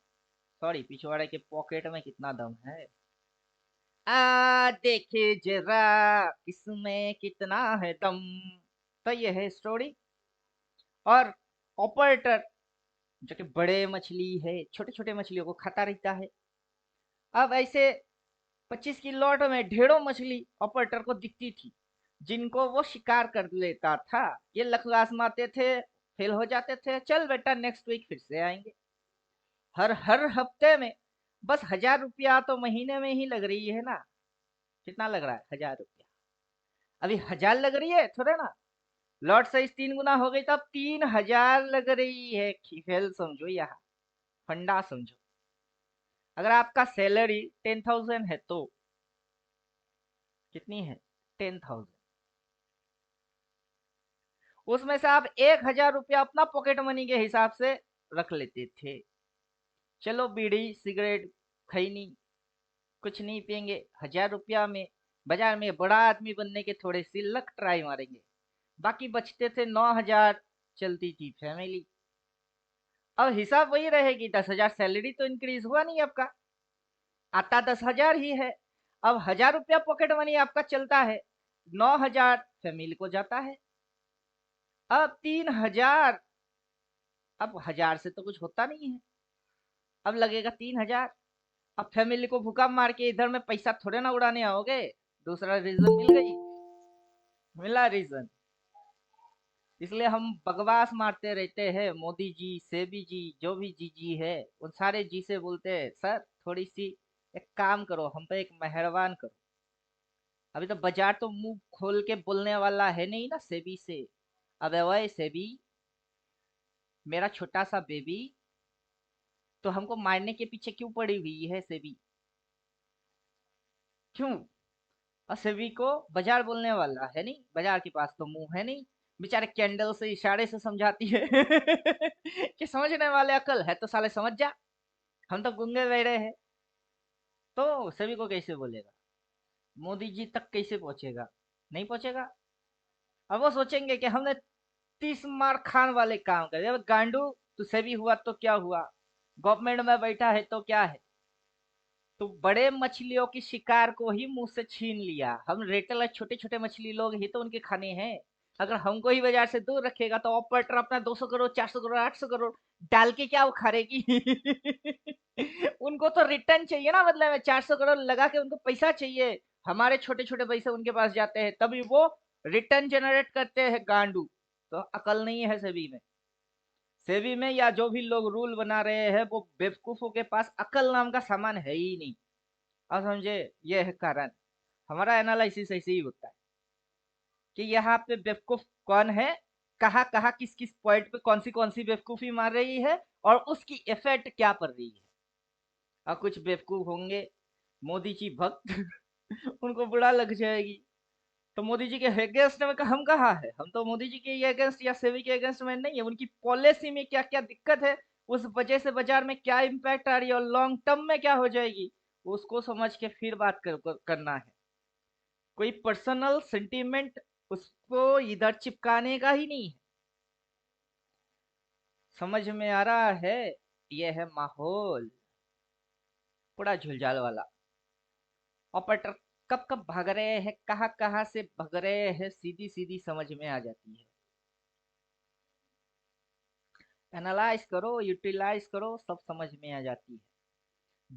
सॉरी पिछवाड़े के पॉकेट में कितना दम है। आ देखे जरा किसमें कितना है दम। तो ये है स्टोरी। और ऑपरेटर जो कि बड़े मछली है, छोटे छोटे मछलियों को खाता रहता है। अब ऐसे 25 की लॉट में ढेरों मछली ऑपरेटर को दिखती थी, जिनको वो शिकार कर लेता था। ये लक आजमाते थे, फेल हो जाते थे, चल बेटा नेक्स्ट वीक फिर से आएंगे। हर हर हफ्ते में बस 1000 रुपया तो महीने में ही लग रही है ना। कितना लग रहा है? 1000 रुपया। अभी 1000 लग रही है थोड़ा ना, लॉट साइज 3 गुना हो गई तो अब 3000 लग रही है। खेल समझो, यहाँ फंडा समझो। अगर आपका सैलरी 10,000 है तो कितनी है? 10,000। उसमें से आप 1000 रुपया अपना पॉकेट मनी के हिसाब से रख लेते थे। चलो बीड़ी सिगरेट, खैनी, कुछ नहीं पियेंगे, 1000 रुपया में बाजार में बड़ा आदमी बनने के थोड़े सी लक ट्राई मारेंगे। बाकी बचते थे 9,000, चलती थी फैमिली। अब हिसाब वही रहेगी, 10,000 सैलरी तो इंक्रीज हुआ नहीं आपका, आता 10,000 ही है। अब 1000 रुपया पॉकेट मनी आपका चलता है, 9,000 फैमिली को जाता है। अब 3,000, अब 1000 से तो कुछ होता नहीं है, अब लगेगा 3,000। अब फैमिली को भूखा मार के इधर में पैसा थोड़े ना उड़ाने आओगे। दूसरा रीजन मिल गई, मिला रीजन। इसलिए हम बकवास मारते रहते हैं, मोदी जी, सेबी जी, जो भी जी जी है, उन सारे जी से बोलते हैं सर थोड़ी सी एक काम करो, हम पे एक मेहरबान करो। अभी तो बाजार तो मुंह खोल के बोलने वाला है नहीं ना सेबी से। अबे वही सेबी, मेरा छोटा सा बेबी तो हमको मारने के पीछे क्यों पड़ी हुई है सेबी? क्यों? और सेबी को बाजार बोलने वाला है नहीं, बाजार के पास तो मुंह है नहीं। बेचारे कैंडल से इशारे से समझाती है कि समझने वाले अकल है तो साले समझ जा, हम तो गूंगे बैठे हैं। तो सभी को कैसे बोलेगा? मोदी जी तक कैसे पहुंचेगा? नहीं पहुंचेगा। अब वो सोचेंगे कि हमने तीस मार खान वाले काम करे। अब गांडू तुझसे भी हुआ तो क्या हुआ, गवर्नमेंट में बैठा है तो क्या है, तो बड़े मछलियों की शिकार को ही मुंह से छीन लिया। हम रेटल छोटे छोटे मछली लोग ही तो उनके खाने हैं। अगर हमको ही बाजार से दूर रखेगा तो ऑपरेटर अपना 200 करोड़ 400 करोड़ 800 करोड़ डाल के क्या उखाड़ेगी। उनको तो रिटर्न चाहिए ना, मतलब में 400 करोड़ लगा के उनको पैसा चाहिए। हमारे छोटे छोटे पैसे उनके पास जाते हैं तभी वो रिटर्न जनरेट करते हैं गांडू। तो अकल नहीं है सभी में। सेबी में या जो भी लोग रूल बना रहे हैं वो बेवकूफों के पास अकल नाम का सामान है ही नहीं। अब समझे, ये है कारण। हमारा एनालिसिस ऐसे ही होता है कि यहाँ पे बेवकूफ कौन है, कहाँ कहाँ किस किस पॉइंट पे कौन सी बेवकूफी मार रही है और उसकी इफेक्ट क्या पड़ रही है। और कुछ बेवकूफ होंगे मोदी जी भक्त। उनको बुरा लग जाएगी। तो मोदी जी के अगेंस्ट में हम कहाँ है, हम तो मोदी जी के अगेंस्ट या सेवी के अगेंस्ट में नहीं है। उनकी पॉलिसी में क्या क्या दिक्कत है, उस वजह से बाजार में क्या इम्पैक्ट आ रही है और लॉन्ग टर्म में क्या हो जाएगी, उसको समझ के फिर बात करना है। कोई पर्सनल सेंटीमेंट उसको इधर चिपकाने का ही नहीं है। समझ में आ रहा है, ये है माहौल पूरा झुलझाल वाला। ऑपरेटर कब कब भाग रहे हैं, कहाँ कहाँ से भाग रहे हैं, सीधी सीधी समझ में आ जाती है। एनालाइज करो, यूटिलाइज करो, सब समझ में आ जाती है।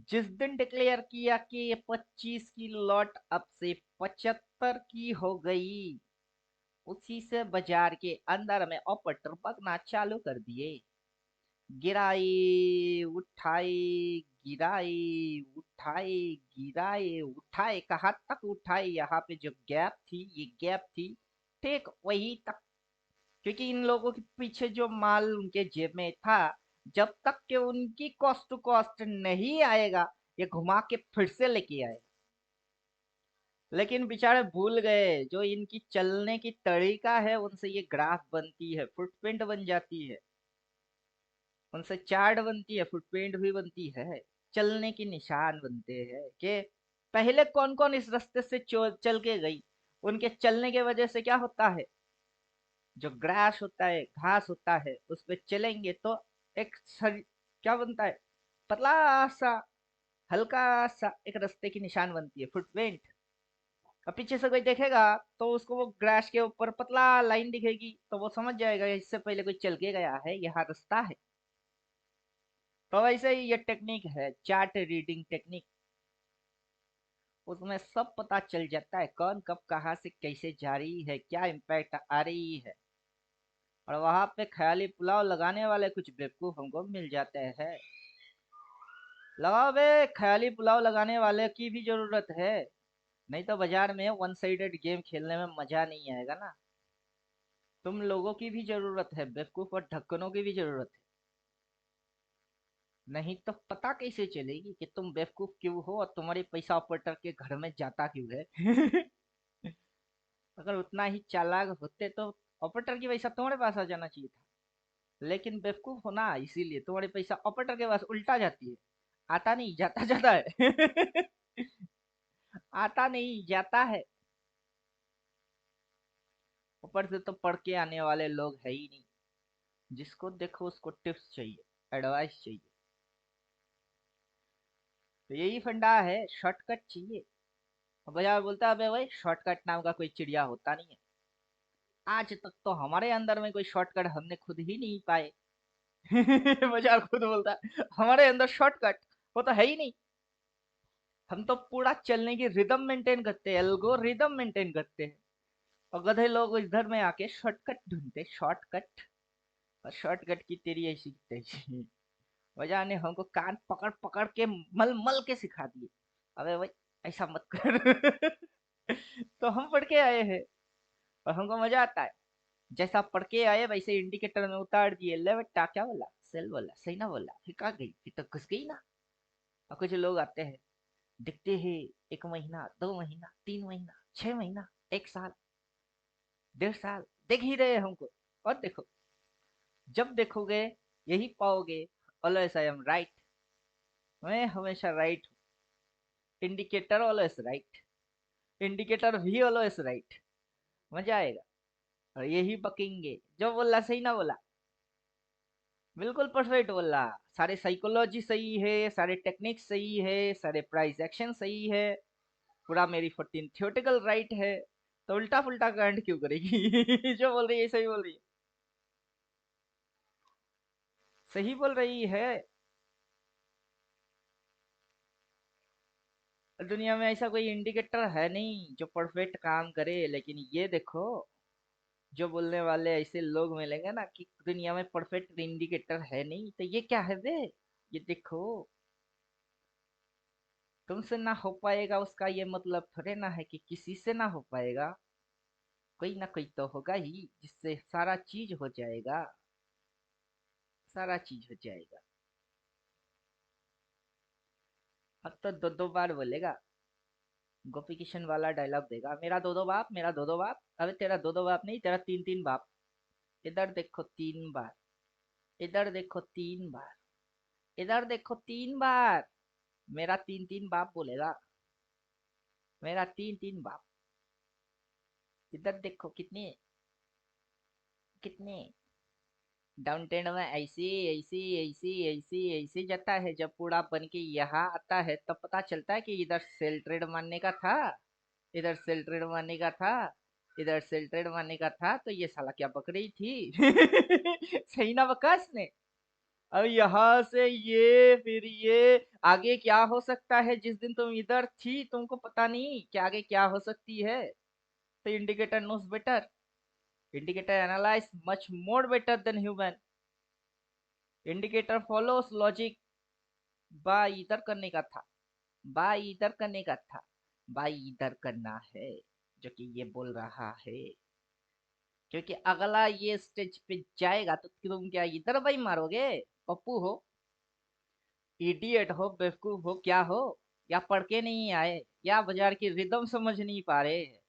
जिस दिन डिक्लेयर किया कि ये 25 की लॉट अब से 75 की हो गई, उसी से बाजार के अंदर में ऑपरेटर भागना चालू कर दिए। गिराई उठाई, गिराई उठाई, गिराए उठाए, कहाँ तक उठाए, यहाँ पे जो गैप थी ये गैप थी, ठीक वही तक। क्योंकि इन लोगों के पीछे जो माल उनके जेब में था, जब तक कि उनकी कॉस्ट टू कॉस्ट नहीं आएगा, ये घुमा के फिर से लेके आए। लेकिन बेचारे भूल गए जो इनकी चलने की तरीका है, उनसे ये ग्राफ बनती है, फुटप्रिंट बन जाती है, उनसे चार्ट बनती है, फुटप्रिंट भी बनती है, चलने की निशान बनते हैं कि पहले कौन कौन इस रास्ते से चल के गई। उनके चलने के वजह से क्या होता है, जो ग्रास होता है, घास होता है, उस पे चलेंगे तो एक क्या बनता है, पतला सा हल्का सा एक रास्ते की निशान बनती है, फुटप्रिंट। अब पीछे से कोई देखेगा तो उसको वो ग्रास के ऊपर पतला लाइन दिखेगी तो वो समझ जाएगा इससे पहले कोई चल के गया है, यहाँ रास्ता है। तो वैसे ही ये टेक्निक है, चार्ट रीडिंग टेक्निक। उसमें सब पता चल जाता है कौन कब कहाँ से कैसे जा रही है, क्या इम्पैक्ट आ रही है। और वहां पे ख्याली पुलाव लगाने वाले कुछ बेवकूफ हमको मिल जाते हैं। लगाओ बे, ख्याली पुलाव लगाने वाले की भी जरूरत है। नहीं तो बाजार में वन साइडेड गेम खेलने में मजा नहीं आएगा ना। तुम लोगों की भी जरूरत है, बेवकूफ और ढक्कनों की भी जरूरत है। नहीं तो पता कैसे चलेगी कि तुम बेवकूफ क्यों हो और तुम्हारे पैसा ऑपरेटर के घर में जाता क्यों है। अगर उतना ही चालाक होते तो ऑपरेटर की पैसा तुम्हारे पास आ जाना चाहिए था। लेकिन बेवकूफ होना, इसीलिए तुम्हारे पैसा ऑपरेटर के पास उल्टा जाती है। आता नहीं, जाता जाता है। आता नहीं, जाता है। ऊपर से तो पढ़ के आने वाले लोग है ही नहीं। जिसको देखो उसको टिप्स चाहिए, एडवाइस चाहिए। तो यही फंडा है, शॉर्टकट चाहिए। और बाजार बोलता है अबे भाई शॉर्टकट नाम का कोई चिड़िया होता नहीं है। आज तक तो हमारे अंदर में कोई शॉर्टकट हमने खुद ही नहीं पाए। बाजार खुद बोलता है हमारे अंदर शॉर्टकट वो तो है ही नहीं। हम तो पूरा चलने की रिदम मेंटेन करते हैं, एल्गोरिदम मेंटेन करते हैं। और गधे लोग इधर में आके शॉर्टकट ढूंढते, शॉर्टकट। और शॉर्टकट की तेरी ऐसी की तैसी। वजह ने हमको कान पकड़ पकड़ के मल मल के सिखा दिए। अबे भाई ऐसा मत कर। तो हम पढ़ के आए हैं और हमको मजा आता है। जैसा पढ़ के आए वैसे इंडिकेटर में उतार दिए, ले बेटा क्या बोला, सेल बोला, सही ना बोला, फिर कहाँ गई, फिर तो घुस गई ना। और कुछ लोग आते हैं, दिखते हैं, 1 महीना 2 महीना 3 महीना 6 महीना 1 साल 1.5 साल देख ही रहे हमको। और देखो, जब देखोगे यही पाओगे, ऑलवेज आई एम राइट। मैं हमेशा राइट हूँ, इंडिकेटर ऑलवेज राइट, इंडिकेटर भी ऑलवेज राइट। मजा आएगा। और यही बकेंगे। जो बोला सही ना बोला? बिल्कुल परफेक्ट बोला। सारे साइकोलॉजी सही है, सारे टेक्निक सही है, सारे प्राइस एक्शन सही है, पूरा मेरी 14 थियोटिकल राइट है। तो उल्टा पुल्टा कांड क्यों करेगी? जो बोल रही है सही बोल रही है। सही बोल रही है। दुनिया में ऐसा कोई इंडिकेटर है नहीं जो परफेक्ट काम करे, लेकिन ये देखो, जो बोलने वाले ऐसे लोग मिलेंगे ना कि दुनिया में परफेक्ट इंडिकेटर है नहीं, तो ये क्या है बे? ये देखो, तुमसे ना हो पाएगा उसका ये मतलब थोड़े ना है कि किसी से ना हो पाएगा। कोई ना कोई तो होगा ही जिससे सारा चीज हो जाएगा। सारा चीज हो जाएगा। अब तो दो दो बार बोलेगा। गोपी किशन वाला डायलॉग देगा, मेरा दो दो बाप, मेरा दो दो बाप। अबे तेरा दो दो बाप नहीं, तेरा तीन तीन बाप। इधर देखो तीन बार, इधर देखो तीन बार, इधर देखो तीन बार। मेरा तीन तीन बाप बोलेगा। मेरा तीन तीन बाप। इधर देखो कितने, कितने। डाउनटाउन में ऐसी ऐसी ऐसी ऐसी ऐसी जाता है, जब पूरा बन के यहाँ आता है तब पता चलता है कि इधर सेल ट्रेड मारने का था, इधर सेल ट्रेड मारने का था, इधर सेल ट्रेड मारने का था, तो ये साला क्या पक रही थी? सही ना बकास ने? अब यहाँ से ये फिर ये आगे क्या हो सकता है? जिस दिन तुम इधर थी तुमको पता नहीं कि आगे क्या हो सकती है। तो indicator knows better. Indicator analyse much more better than human. Indicator follows logic. Buy इधर करने का था, बाई इधर करने का था, बाई इधर करना है, जो कि ये बोल रहा है। क्योंकि अगला ये स्टेज पे जाएगा तो तुम क्या इधर बाई मारोगे? पप्पू हो, इडियट हो, बेवकूफ हो, क्या हो? या पढ़ के नहीं आए, या बाजार की रिदम समझ नहीं पा रहे हैं,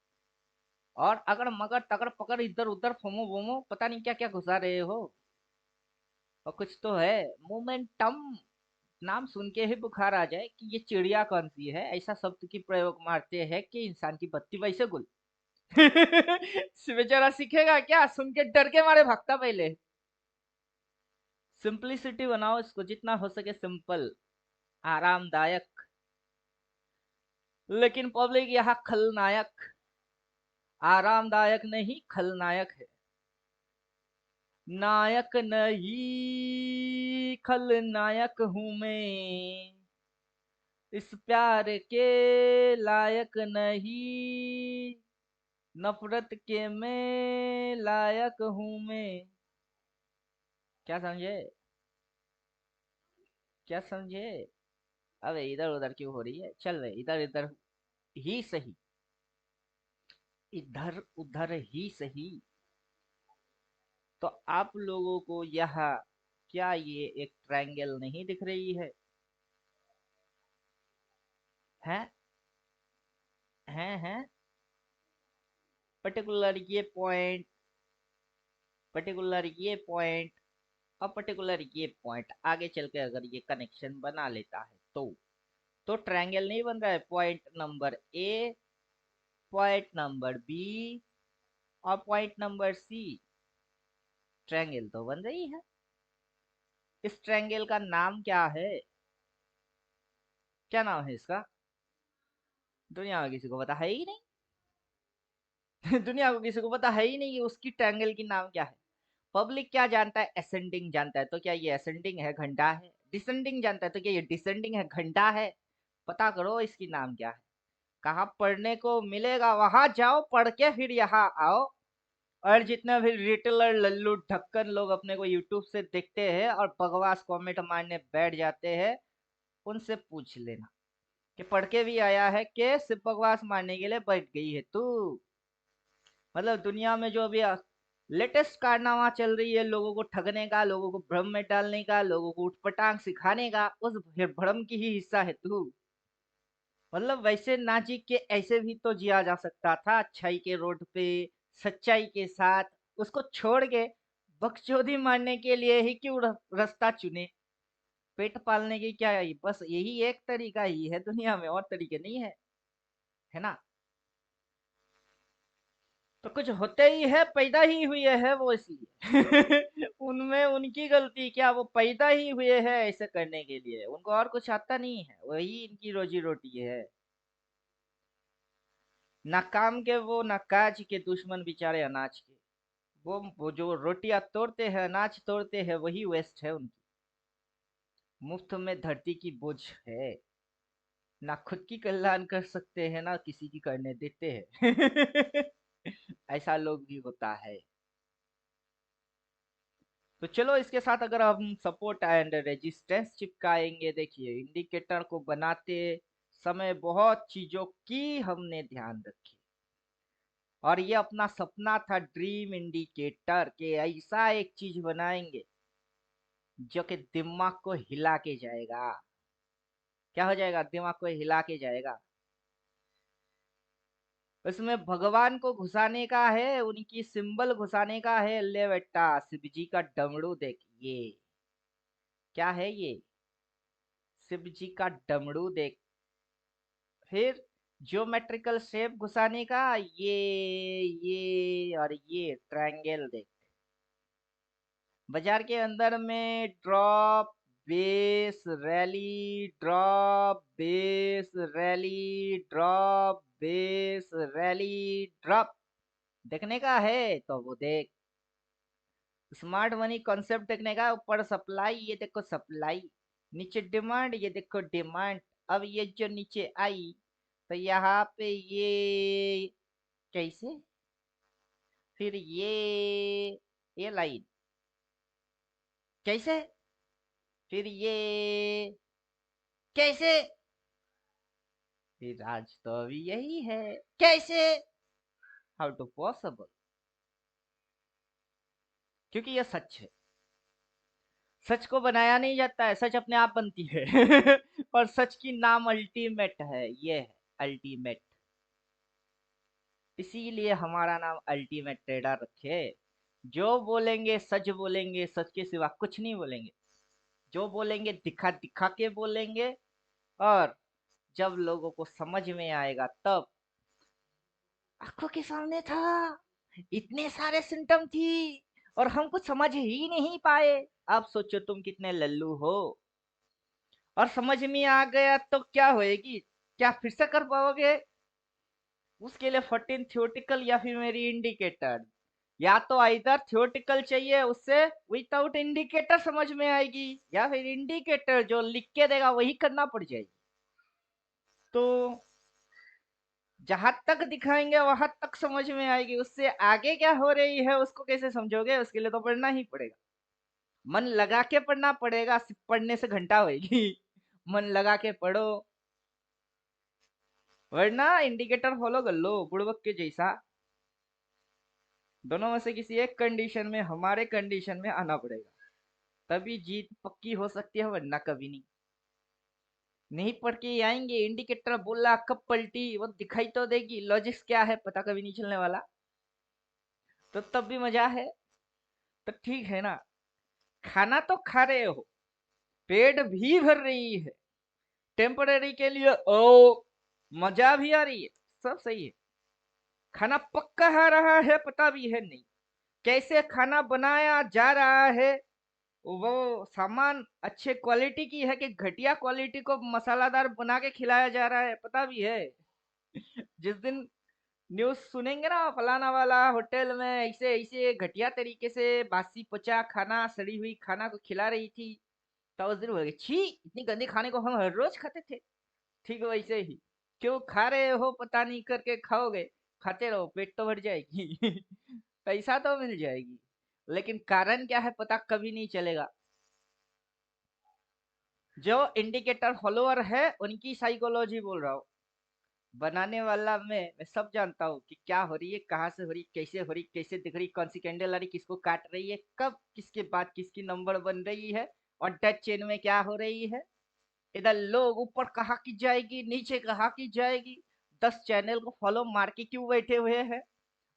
और अगर मगर तगड़ पकड़ इधर उधर फोमो वोमो पता नहीं क्या क्या घुसा रहे हो। और कुछ तो है मोमेंटम। नाम सुन के ही बुखार आ जाए कि ये चिड़िया कौन सी है, ऐसा शब्द की प्रयोग मारते हैं कि इंसान की बत्ती वैसे गुल। बेचारा सीखेगा क्या? सुन के डर के मारे भागता पहले। सिंपलिसिटी बनाओ इसको जितना हो सके सिंपल, आरामदायक। लेकिन पब्लिक यहाँ खलनायक, आरामदायक नहीं खलनायक है। नायक नहीं खलनायक हूं मैं, इस प्यार के लायक नहीं, नफरत के मैं लायक हूं मैं। क्या समझे? क्या समझे? अबे इधर उधर क्यों हो रही है? चल रहे इधर इधर ही सही, इधर उधर ही सही। तो आप लोगों को यह क्या ये एक ट्रायंगल नहीं दिख रही है? हैं? हैं? पर्टिकुलर ये पॉइंट, पर्टिकुलर ये पॉइंट, और पर्टिकुलर ये पॉइंट आगे चल के अगर ये कनेक्शन बना लेता है तो ट्रायंगल नहीं बन रहा है। Point number A, point number B, और पॉइंट नंबर सी, ट्रायंगल तो बन रही है। इस ट्रायंगल का नाम क्या है? क्या नाम है इसका? दुनिया में किसी को पता है ही नहीं। दुनिया को किसी को पता है ही नहीं कि उसकी ट्रायंगल की नाम क्या है। पब्लिक क्या जानता है? असेंडिंग जानता है, तो क्या ये असेंडिंग है घंटा है? डिसेंडिंग जानता है, तो क्या ये डिसेंडिंग है घंटा है? पता करो इसकी नाम क्या है। कहाँ पढ़ने को मिलेगा वहां जाओ, पढ़ के फिर यहाँ आओ। और जितने भी रिटेलर लल्लू ढक्कन लोग अपने को यूट्यूब से देखते हैं और बकवास कमेंट मारने बैठ जाते हैं, उनसे पूछ लेना कि पढ़ के भी आया है कि सिर्फ बकवास मारने के लिए बैठ गई है तू? मतलब दुनिया में जो अभी लेटेस्ट कारनामा चल रही है, लोगों को ठगने का, लोगों को भ्रम में डालने का, लोगों को उठपटांग सिखाने का, उस भ्रम की ही हिस्सा है तू। मतलब वैसे ना जी के ऐसे भी तो जिया जा सकता था, अच्छाई के रोड पे, सच्चाई के साथ। उसको छोड़ के बकचोदी मारने के लिए ही क्यों रास्ता चुने? पेट पालने की क्या है? बस यही एक तरीका ही है दुनिया में, और तरीके नहीं है, है ना? तो कुछ होते ही है, पैदा ही हुए है वो, इसलिए उनमें उनकी गलती क्या, वो पैदा ही हुए हैं ऐसे करने के लिए, उनको और कुछ आता नहीं है, वही इनकी रोजी रोटी है। ना काम के वो, ना काज के, दुश्मन बेचारे अनाज के। वो जो रोटियां तोड़ते हैं, अनाज तोड़ते हैं, वही वेस्ट है उनकी। मुफ्त में धरती की बोझ है। ना खुद की कल्याण कर सकते हैं, ना किसी की करने देते हैं। ऐसा लोग भी होता है। तो चलो इसके साथ अगर हम सपोर्ट एंड रेजिस्टेंस चिपकाएंगे, देखिए इंडिकेटर को बनाते समय बहुत चीजों की हमने ध्यान रखी, और ये अपना सपना था ड्रीम इंडिकेटर के ऐसा एक चीज बनाएंगे जो कि दिमाग को हिला के जाएगा। क्या हो जाएगा? दिमाग को हिला के जाएगा। उसमें भगवान को घुसाने का है, उनकी सिंबल घुसाने का है। ले बेटा, शिव जी का डमरू देखिए, क्या है ये? शिव जी का डमरू देख। फिर ज्योमेट्रिकल शेप घुसाने का, ये और ये ट्रायंगल देख। बाजार के अंदर में drop base rally, drop base rally, drop base rally, drop. देखने का है तो वो देख। स्मार्ट मनी कॉन्सेप्ट देखने का, ऊपर सप्लाई, ये देखो सप्लाई, नीचे डिमांड, ये देखो डिमांड। अब ये जो नीचे आई, तो यहाँ पे ये कैसे, फिर ये लाइन कैसे, फिर ये कैसे, फिर आज तो अभी यही है कैसे। How to possible? क्योंकि ये सच है। सच को बनाया नहीं जाता है, सच अपने आप बनती है। और सच की नाम अल्टीमेट है, ये है अल्टीमेट। इसीलिए हमारा नाम अल्टीमेट ट्रेडर रखे। जो बोलेंगे सच बोलेंगे, सच के सिवा कुछ नहीं बोलेंगे। जो बोलेंगे दिखा दिखा के बोलेंगे। और जब लोगों को समझ में आएगा तब, आंखों के सामने था, इतने सारे सिम्टम थी और हम कुछ समझ ही नहीं पाए। अब सोचो तुम कितने लल्लू हो। और समझ में आ गया तो क्या होएगी? क्या फिर से कर पाओगे? उसके लिए 14 थियोटिकल या फिर मेरी इंडिकेटर, या तो इधर थियोटिकल चाहिए, उससे विदाउट इंडिकेटर समझ में आएगी, या फिर इंडिकेटर जो लिख के देगा वही करना पड़ जाएगी। तो जहां तक दिखाएंगे वहां तक समझ में आएगी, उससे आगे क्या हो रही है उसको कैसे समझोगे? उसके लिए तो पढ़ना ही पड़ेगा, मन लगा के पढ़ना पड़ेगा। सिर्फ पढ़ने से घंटा होएगी। मन लगा के पढ़ो, वरना इंडिकेटर फॉलो कर लो बुड़बक के जैसा। दोनों में से किसी एक कंडीशन में, हमारे कंडीशन में आना पड़ेगा, तभी जीत पक्की हो सकती है, वरना कभी नहीं। नहीं पढ़ के आएंगे, इंडिकेटर बोला कब पलटी, वो दिखाई तो देगी, लॉजिक्स क्या है पता कभी नहीं चलने वाला। तो तब भी मजा है। तो ठीक है ना, खाना तो खा रहे हो, पेट भी भर रही है, टेम्पररी के लिए ओ मजा भी आ रही है, सब सही है। खाना पक्का आ रहा है, पता भी है नहीं कैसे खाना बनाया जा रहा है। वो सामान अच्छे क्वालिटी की है कि घटिया क्वालिटी को मसालादार बना के खिलाया जा रहा है, पता भी है। जिस दिन न्यूज सुनेंगे ना, फलाना वाला होटल में ऐसे ऐसे घटिया तरीके से बासी पचा खाना, सड़ी हुई खाना को खिला रही थी, तो उस दिन बोलेंगे छी, इतनी गंदी खाने को हम हर रोज खाते थे। ठीक वैसे ही, क्यों खा रहे हो पता नहीं करके खाओगे, खाते रहो पेट तो भर जाएगी। पैसा तो मिल जाएगी, लेकिन कारण क्या है पता कभी नहीं चलेगा। जो इंडिकेटर फॉलोअर है उनकी साइकोलॉजी बोल रहा हूँ, बनाने वाला मैं सब जानता हूँ कि क्या हो रही है, कहाँ से हो रही, कैसे हो रही, कैसे दिख रही, कौन सी कैंडल आ रही, किसको काट रही है, कब किसके बाद किसकी नंबर बन रही है, और डेथ चेन में क्या हो रही है। इधर लोग ऊपर कहाँ की जाएगी, नीचे कहाँ की जाएगी, 10 चैनल को फॉलो मार के क्यों बैठे हुए हैं।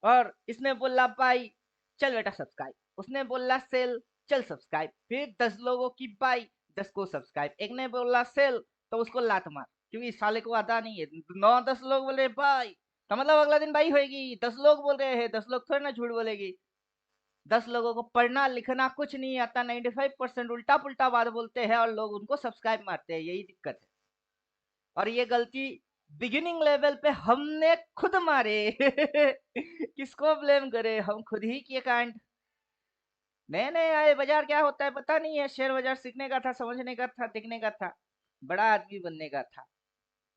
और इसने बोला बाई, चल बेटा सब्सक्राइब, उसने बोला सेल, चल सब्सक्राइब, फिर 10 लोगों की बाई, 10 को सब्सक्राइब, एक ने बोला सेल तो उसको लात मार, क्योंकि साले को आता नहीं है। 9-10 लोग बोले बाई, तो मतलब अगला दिन बाई होएगी। 10 लोग बोल रहे हैं, 10 लोग थोड़ी ना झूठ बोलेगी। 10 लोगों को पढ़ना लिखना कुछ नहीं आता, 95% उल्टा पुल्टा बात बोलते हैं और लोग उनको सब्सक्राइब मारते हैं, यही दिक्कत है। और ये गलती बिगिनिंग लेवल पे हमने खुद मारे। किसको ब्लेम करे, हम खुद ही किए कांड। नए नए आए, बाजार क्या होता है पता नहीं है, शेयर बाजार सीखने का था, समझने का था, देखने का था, बड़ा आदमी बनने का था।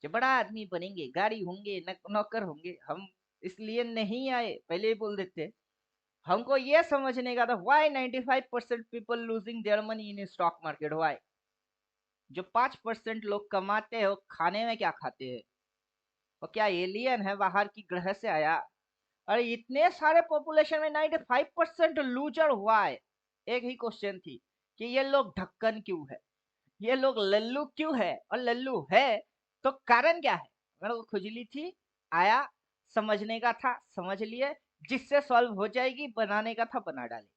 जब बड़ा आदमी बनेंगे, गाड़ी होंगे, नौकर होंगे, हम इसलिए नहीं आए, पहले ही बोल देते। हमको ये समझने का था why 95% people losing their money in stock market, why. जो 5% लोग कमाते हो, खाने में क्या खाते हैं? और क्या एलियन है, बाहर की ग्रह से आया? अरे इतने सारे पॉपुलेशन में 95% लूजर हुआ है। एक ही क्वेश्चन थी कि ये लोग ढक्कन क्यों है, ये लोग लल्लू क्यों है, और लल्लू है तो कारण क्या है? मेरे को खुजली थी, आया, समझने का था, समझ लिए, जिससे सॉल्व हो जाएगी, बनाने का था, बना डाले।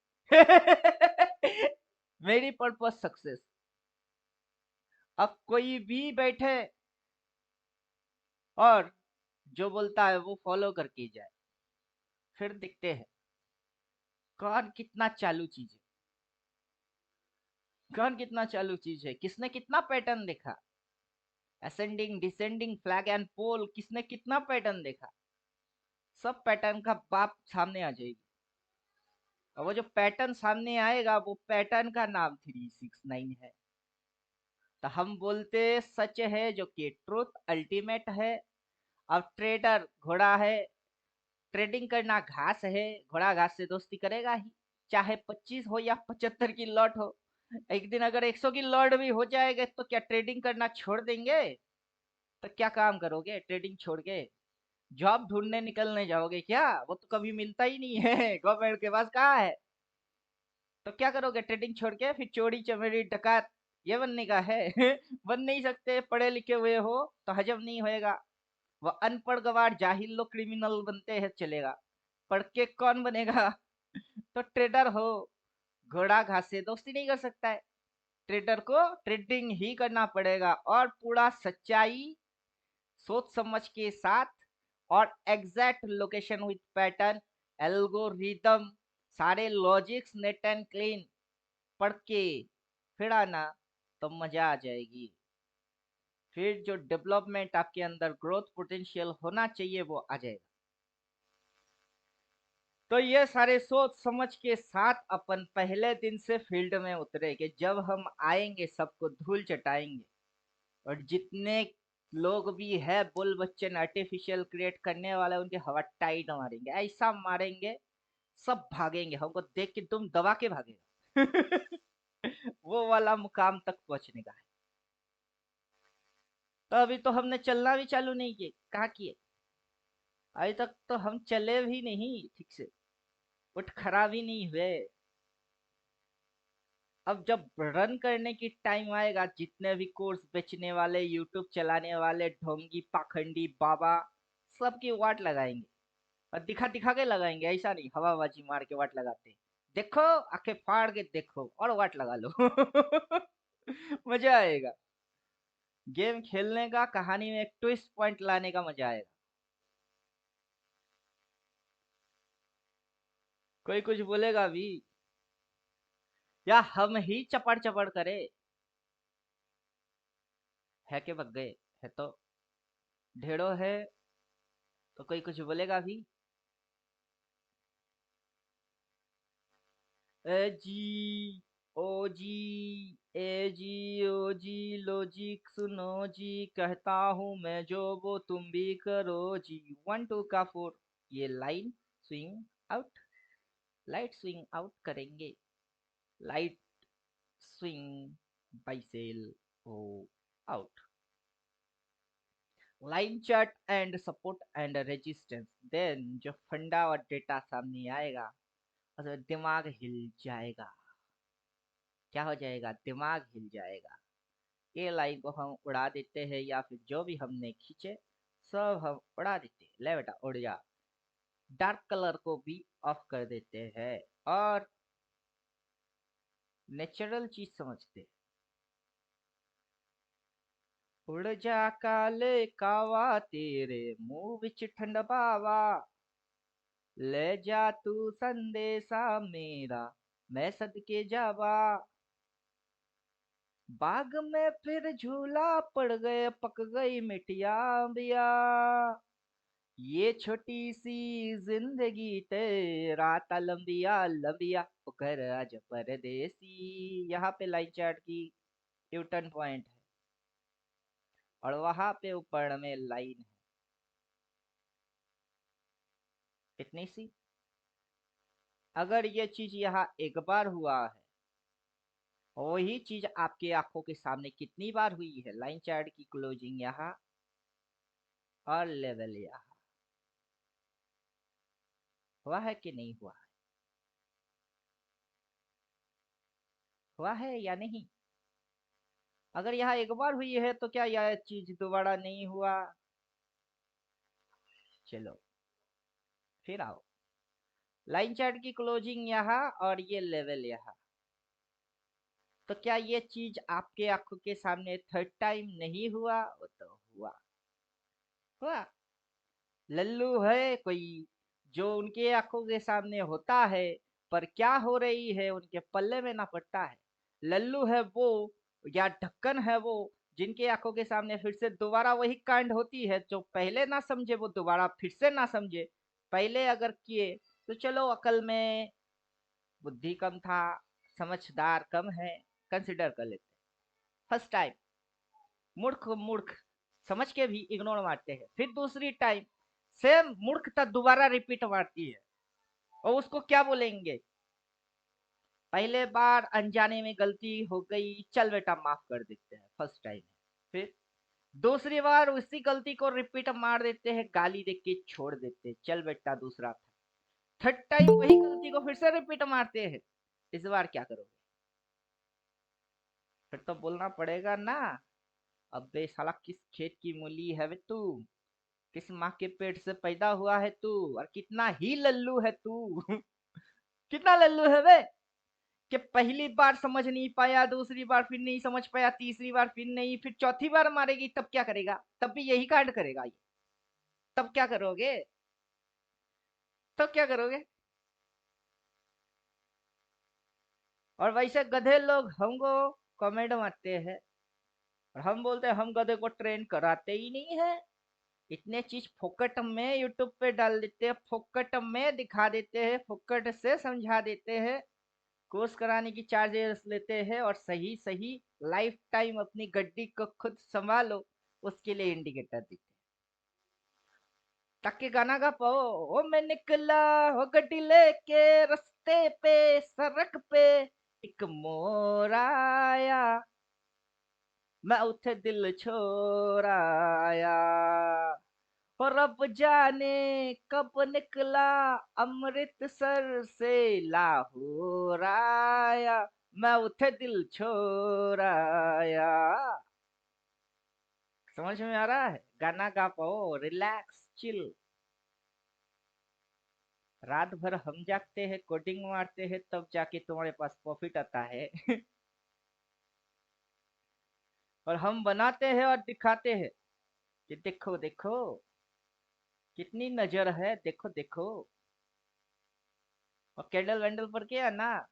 मेरी पर्पस सक्सेस। अब कोई भी बैठे और जो बोलता है वो फॉलो करके जाए, फिर दिखते हैं कौन कितना चालू चीज है, कौन कितना चालू चीज है, किसने कितना पैटर्न देखा, ascending descending flag and pole, किसने कितना पैटर्न देखा। सब पैटर्न का बाप सामने आ जाएगी। और वो जो पैटर्न सामने आएगा, वो पैटर्न का नाम 369 है। तो हम बोलते सच है, जो कि ट्रुथ अल्टीमेट है। अब ट्रेडर घोड़ा है, ट्रेडिंग करना घास है, घोड़ा घास से दोस्ती करेगा ही, चाहे 25 हो या 75 की लॉट हो। एक दिन अगर 100 की लॉट भी हो जाएगा, तो क्या ट्रेडिंग करना छोड़ देंगे? तो क्या काम करोगे ट्रेडिंग छोड़ के? जॉब ढूंढने निकलने जाओगे क्या? वो तो कभी मिलता ही नहीं है। गवर्नमेंट के पास कहाँ है? तो क्या करोगे ट्रेडिंग छोड़ के? फिर चोरी चमेरी डकैत ये बनने का है? बन नहीं सकते, पढ़े लिखे हुए हो तो हजम नहीं होएगा। वो अनपढ़ गवार जाहिल लोग क्रिमिनल बनते हैं, चलेगा, पढ़ के कौन बनेगा? तो ट्रेडर हो, घोड़ा घास से दोस्ती नहीं कर सकता है। ट्रेडर को ट्रेडिंग ही करना पड़ेगा, और पूरा सच्चाई, सोच समझ के साथ, और exact location with pattern, algorithm, सारे लॉजिक्स नेट एंड क्लीन पढ़ के फिर आना, तो मजा आ जाएगी। फिर जो डेवलपमेंट आपके अंदर ग्रोथ पोटेंशियल होना चाहिए, वो आ जाएगा। तो ये सारे सोच समझ के साथ अपन पहले दिन से फील्ड में उतरे कि जब हम आएंगे सबको धूल चटाएंगे। और जितने लोग भी है बुल बच्चन आर्टिफिशियल क्रिएट करने वाले, उनके हवा टाइट मारेंगे, ऐसा मारेंगे सब भागेंगे, हमको देख के तुम दबा के भागेगा। वो वाला मुकाम तक पहुंचने का है। तो अभी तो हमने चलना भी चालू नहीं किए, कहाँ किए? अभी तक तो हम चले भी नहीं ठीक से, उठ खड़ा भी नहीं हुए। अब जब रन करने की टाइम आएगा, जितने भी कोर्स बेचने वाले, यूट्यूब चलाने वाले ढोंगी पाखंडी बाबा, सबकी वाट लगाएंगे। और दिखा दिखा के लगाएंगे, ऐसा नहीं हवाबाजी मार के वाट लगाते। देखो, आंखें फाड़ के देखो और वाट लगा लो। मजा आएगा गेम खेलने का, कहानी में एक ट्विस्ट पॉइंट लाने का मजा आएगा। कोई कुछ बोलेगा भी, या हम ही चपड़ चपड़ करे, है के बग गए, है तो ढेड़ो है, तो कोई कुछ बोलेगा भी। ए जी, ओ जी, ए जी, ओ जी, लो जी, सुनो जी, कहता हूँ मैं जो वो तुम भी करो जी। 1 2 का 4, ये line swing out, light swing out करेंगे, लाइट स्विंग बाई सेल ओ out, line chart and support and resistance. Then जो फंडा और डेटा सामने आएगा, और दिमाग हिल जाएगा। क्या हो जाएगा? दिमाग हिल जाएगा। ये लाइन को हम उड़ा देते हैं, या फिर जो भी हमने खींचे सब हम उड़ा देते हैं, ले बेटा उड़ जा। डार्क कलर को भी ऑफ कर देते हैं, और नेचुरल चीज समझते हैं। उड़ जा काले कावा तेरे मुंह विच ठंड पावा, ले जा तू संदेशा मेरा मैं सदके जावा। बाग में फिर झूला पड़ गए पक गई मिठिया बिया, ये छोटी सी जिंदगी तेरा ता लंबिया लंबिया ओ घर आज परदेसी। यहाँ पे लाइन चार्ट की यूटर्न पॉइंट है और वहां पे ऊपर में लाइन है, इतनी सी। अगर ये चीज यहाँ एक बार हुआ है, वही चीज आपके आंखों के सामने कितनी बार हुई है? लाइन चार्ट की क्लोजिंग यहाँ और लेवल यहाँ। हुआ है कि नहीं हुआ? हुआ है या नहीं? अगर यहाँ एक बार हुई है तो क्या यह चीज दोबारा नहीं हुआ? चलो फिर आओ, लाइन चार्ट की क्लोजिंग यहाँ और ये लेवल यहाँ। तो क्या ये चीज आपके आंखों के सामने थर्ड टाइम नहीं हुआ? वो तो हुआ। हुआ। लल्लू है कोई जो उनके आंखों के सामने होता है, पर क्या हो रही है उनके पल्ले में ना पड़ता है। लल्लू है वो या ढक्कन है वो जिनके आंखों के सामने फिर से दोबारा वही कांड होती है, जो पहले ना समझे वो दोबारा फिर से ना समझे। पहले अगर किए तो चलो अकल में बुद्धि कम था, समझदार कम है, कंसिडर कर लेते। फर्स्ट टाइम मूर्ख मूर्ख समझ के भी इग्नोर मारते हैं, फिर दूसरी टाइम सेम मूर्खता दोबारा रिपीट मारती है, और उसको क्या बोलेंगे? पहले बार अनजाने में गलती हो गई, चल बेटा माफ कर देते हैं, फर्स्ट टाइम। फिर दूसरी बार उसी गलती को रिपीट मार देते हैं, गाली दे के छोड़ देते हैं, चल बेटा दूसरा था। थर्ड टाइम वही गलती को फिर से रिपीट मारते हैं। इस बार क्या करोगे? फिर तो बोलना पड़ेगा ना, अबे साला किस खेत की मूली है बे तू, किस माँ के पेट से पैदा हुआ है तू, और कितना ही लल्लू है तू। कितना लल्लू है बे कि पहली बार समझ नहीं पाया, दूसरी बार फिर नहीं समझ पाया, तीसरी बार फिर नहीं, फिर चौथी बार मारेगी तब क्या करेगा? तब भी यही कांड करेगा ये। तब क्या करोगे? तब क्या करोगे? और वैसे गधे लोग हमको कमेंट मारते हैं और हम बोलते हैं हम गधे को ट्रेन कराते ही नहीं है। इतने चीज फोकट में यूट्यूब पे डाल देते हैं, फोकट में दिखा देते हैं, फोकट से समझा देते हैं, कोर्स कराने की चार्जेस लेते हैं, और सही सही लाइफ टाइम अपनी गड्डी को खुद संभालो उसके लिए इंडिकेटर देते हैं ताकि गाना गा पाओ। ओ मैं निकला हो गड्डी लेके रास्ते पे, सड़क पे एक मोड़ आया, मैं उठे दिल छोड़ आया, और अब जाने कब निकला अमृतसर से लाहौर आया, मैं उठे दिल छोड़ आया। समझ में आ रहा है? गाना गा पाओ, रिलैक्स चिल। रात भर हम जागते हैं, कोडिंग मारते हैं, तब जाके तुम्हारे पास प्रॉफिट आता है। और हम बनाते हैं और दिखाते हैं कि देखो देखो कितनी नजर है, देखो देखो। और कैंडल वैंडल पर क्या ना,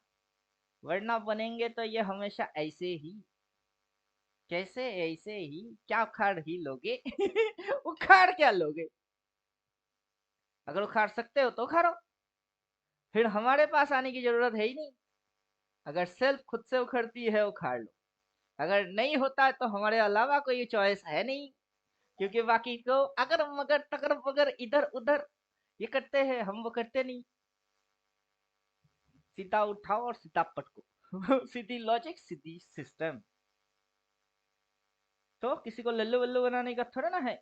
वरना बनेंगे तो ये हमेशा ऐसे ही। कैसे? ऐसे ही। क्या उखाड़ ही लोगे? उखाड़ क्या लोगे? अगर उखाड़ सकते हो तो उखाड़ो, फिर हमारे पास आने की जरूरत है ही नहीं। अगर सेल्फ खुद से उखड़ती है उखाड़ लो, अगर नहीं होता है तो हमारे अलावा कोई चॉइस है नहीं, क्योंकि बाकी को अगर मगर तगर बगर इधर उधर ये करते हैं, हम वो करते नहीं। सीधा उठाओ और सीधा पटको। सीधी लॉजिक सीधी सिस्टम। तो किसी को लल्लू वल्लू बनाने का थोड़ा ना है,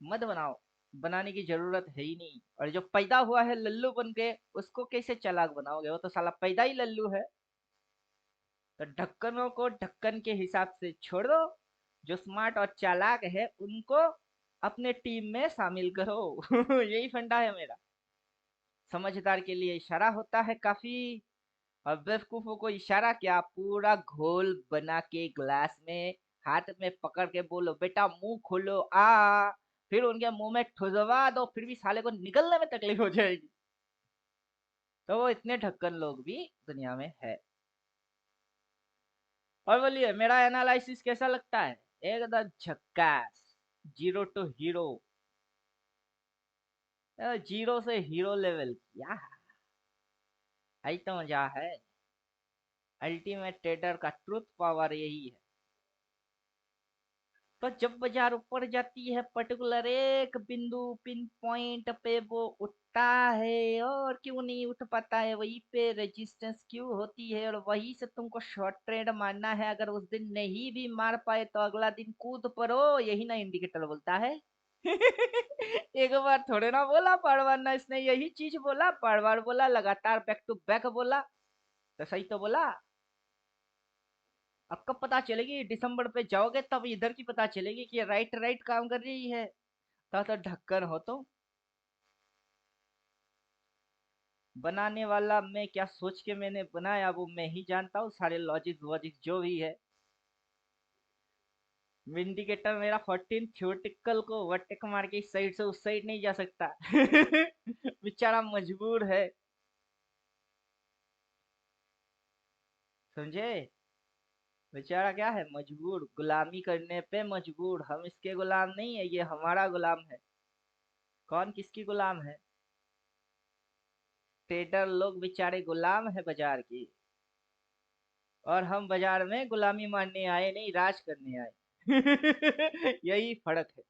मत बनाओ, बनाने की जरूरत है ही नहीं। और जो पैदा हुआ है लल्लू बन के, उसको कैसे चालाक बनाओगे? वो तो साला पैदा ही लल्लू है। तो ढक्कनों को ढक्कन के हिसाब से छोड़ दो, जो स्मार्ट और चालाक है उनको अपने टीम में शामिल करो। यही फंडा है मेरा। समझदार के लिए इशारा होता है काफी, और बेवकूफों को इशारा क्या, पूरा घोल बना के ग्लास में हाथ में पकड़ के बोलो बेटा मुंह खोलो आ, फिर उनके मुंह में ठुसवा दो फिर भी साले को निकलने में तकलीफ हो जाएगी। तो वो इतने ढक्कन लोग भी दुनिया में है। और बोलिए मेरा एनालिसिस कैसा लगता है? एकदम झक्कास, जीरो टू हीरो, जीरो से हीरो लेवल किया। आई तो मजा है। अल्टीमेट ट्रेडर का ट्रुथ पावर यही है। तो जब बाजार ऊपर जाती है पर्टिकुलर एक बिंदु पिन पॉइंट पे वो उठता है, और क्यों नहीं उठ पाता है, वहीं पे रेजिस्टेंस क्यों होती है, और वहीं से तुमको शॉर्ट ट्रेड मारना है। अगर उस दिन नहीं भी मार पाए तो अगला दिन कूद पड़ो, यही ना इंडिकेटर बोलता है। एक बार थोड़े ना बोला पढ़वार ना, इसने यही चीज बोला, पढ़वार बोला, लगातार बैक टू बैक बोला, तो सही तो बोला। अब कब पता चलेगी? दिसंबर पे जाओगे तब इधर की पता चलेगी कि राइट राइट काम कर रही है। तब तो ढक्कन हो तो। बनाने वाला मैं क्या सोच के मैंने बनाया वो मैं ही जानता हूँ, सारे लॉजिक वॉजिक जो भी है। इंडिकेटर मेरा 14 थ्योरेटिकल को वटक मार के इस साइड से उस साइड नहीं जा सकता। बेचारा मजबूर है, समझे? बेचारा क्या है, मजबूर, गुलामी करने पे मजबूर। हम इसके गुलाम नहीं है, ये हमारा गुलाम है। कौन किसकी गुलाम है? ट्रेडर लोग बेचारे गुलाम है बाजार की, और हम बाजार में गुलामी मानने आए नहीं, राज करने आए। यही फर्क है।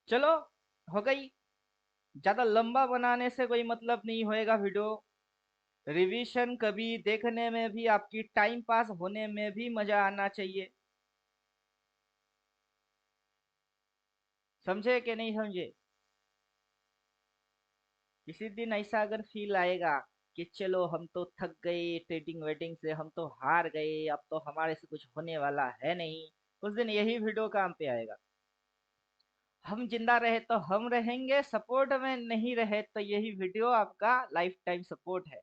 चलो, हो गई। ज्यादा लंबा बनाने से कोई मतलब नहीं होएगा वीडियो। रिवीजन कभी देखने में भी, आपकी टाइम पास होने में भी मजा आना चाहिए। समझे कि नहीं समझे? किसी दिन ऐसा अगर फील आएगा कि चलो हम तो थक गए ट्रेडिंग वेडिंग से, हम तो हार गए, अब तो हमारे से कुछ होने वाला है नहीं, उस दिन यही वीडियो काम पे आएगा। हम जिंदा रहे तो हम रहेंगे सपोर्ट में, नहीं रहे तो यही वीडियो आपका लाइफ टाइम सपोर्ट है।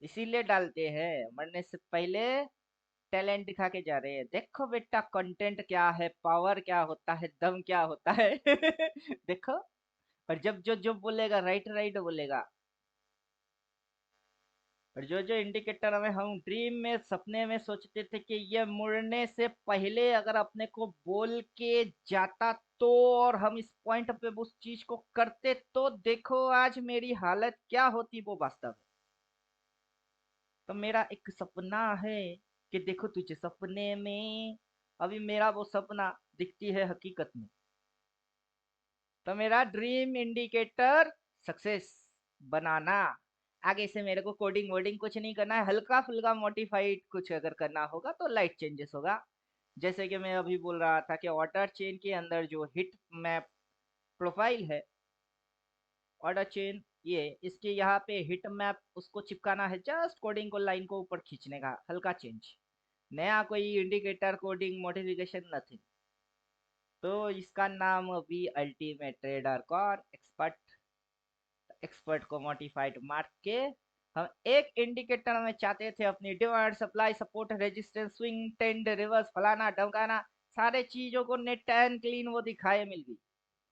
इसीलिए डालते हैं, मरने से पहले टैलेंट दिखा के जा रहे हैं, देखो बेटा कंटेंट क्या है, पावर क्या होता है, दम क्या होता है। देखो। और जब जो जो बोलेगा राइट राइट बोलेगा। और जो जो इंडिकेटर हमें हम ड्रीम में सपने में सोचते थे कि ये मुड़ने से पहले अगर अपने को बोल के जाता तो, और हम इस पॉइंट पे उस चीज को करते तो देखो आज मेरी हालत क्या होती, वो वास्तव है। तो मेरा एक सपना है कि देखो तुझे सपने में, अभी मेरा वो सपना दिखती है हकीकत में। तो मेरा ड्रीम इंडिकेटर सक्सेस बनाना। आगे से मेरे को कोडिंग वोडिंग कुछ नहीं करना है, हल्का फुल्का मॉडिफाइड कुछ अगर करना होगा तो लाइट चेंजेस होगा। जैसे कि मैं अभी बोल रहा था कि ऑर्डर चेन के अंदर जो हिट मैप प्रोफाइल है, ऑर्डर चेन, ये इसके यहाँ पे हिट मैप उसको चिपकाना है, जस्ट कोडिंग को लाइन को ऊपर खींचने का हल्का चेंज। नया कोई इंडिकेटर कोडिंग मॉडिफिकेशन नथिंग। तो इसका नाम अभी अल्टीमेट ट्रेडर कौन एक्सपर्ट, एक्सपर्ट को मॉडिफाइड मार्क के हम एक इंडिकेटर में चाहते थे अपनी demand supply support resistance swing trend reverse फलाना ढमकाना, सारे चीजों को नेट एंड क्लीन वो दिखाए मिल गई,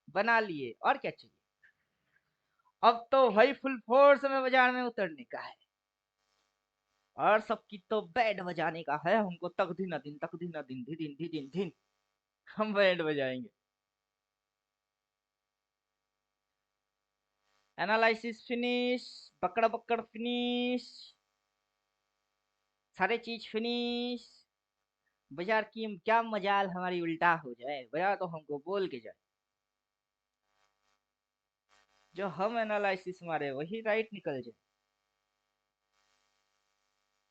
बना लिए, और क्या चाहिए। अब तो भाई फुल फोर्स में बाजार में उतरने का है, और सबकी तो बैंड बजाने का है हमको, तक दिन दिन तक दिन दिन दिन दिन दिन दिन हम बैंड बजाएंगे। एनालिसिस फिनिश, बकड़ बकड़ फिनिश, सारे चीज फिनिश। बाजार की क्या मजाल हमारी उल्टा हो जाए, बाजार तो हमको बोल के जाए, जो हम एनालिसिस मारे वही राइट निकल जाए।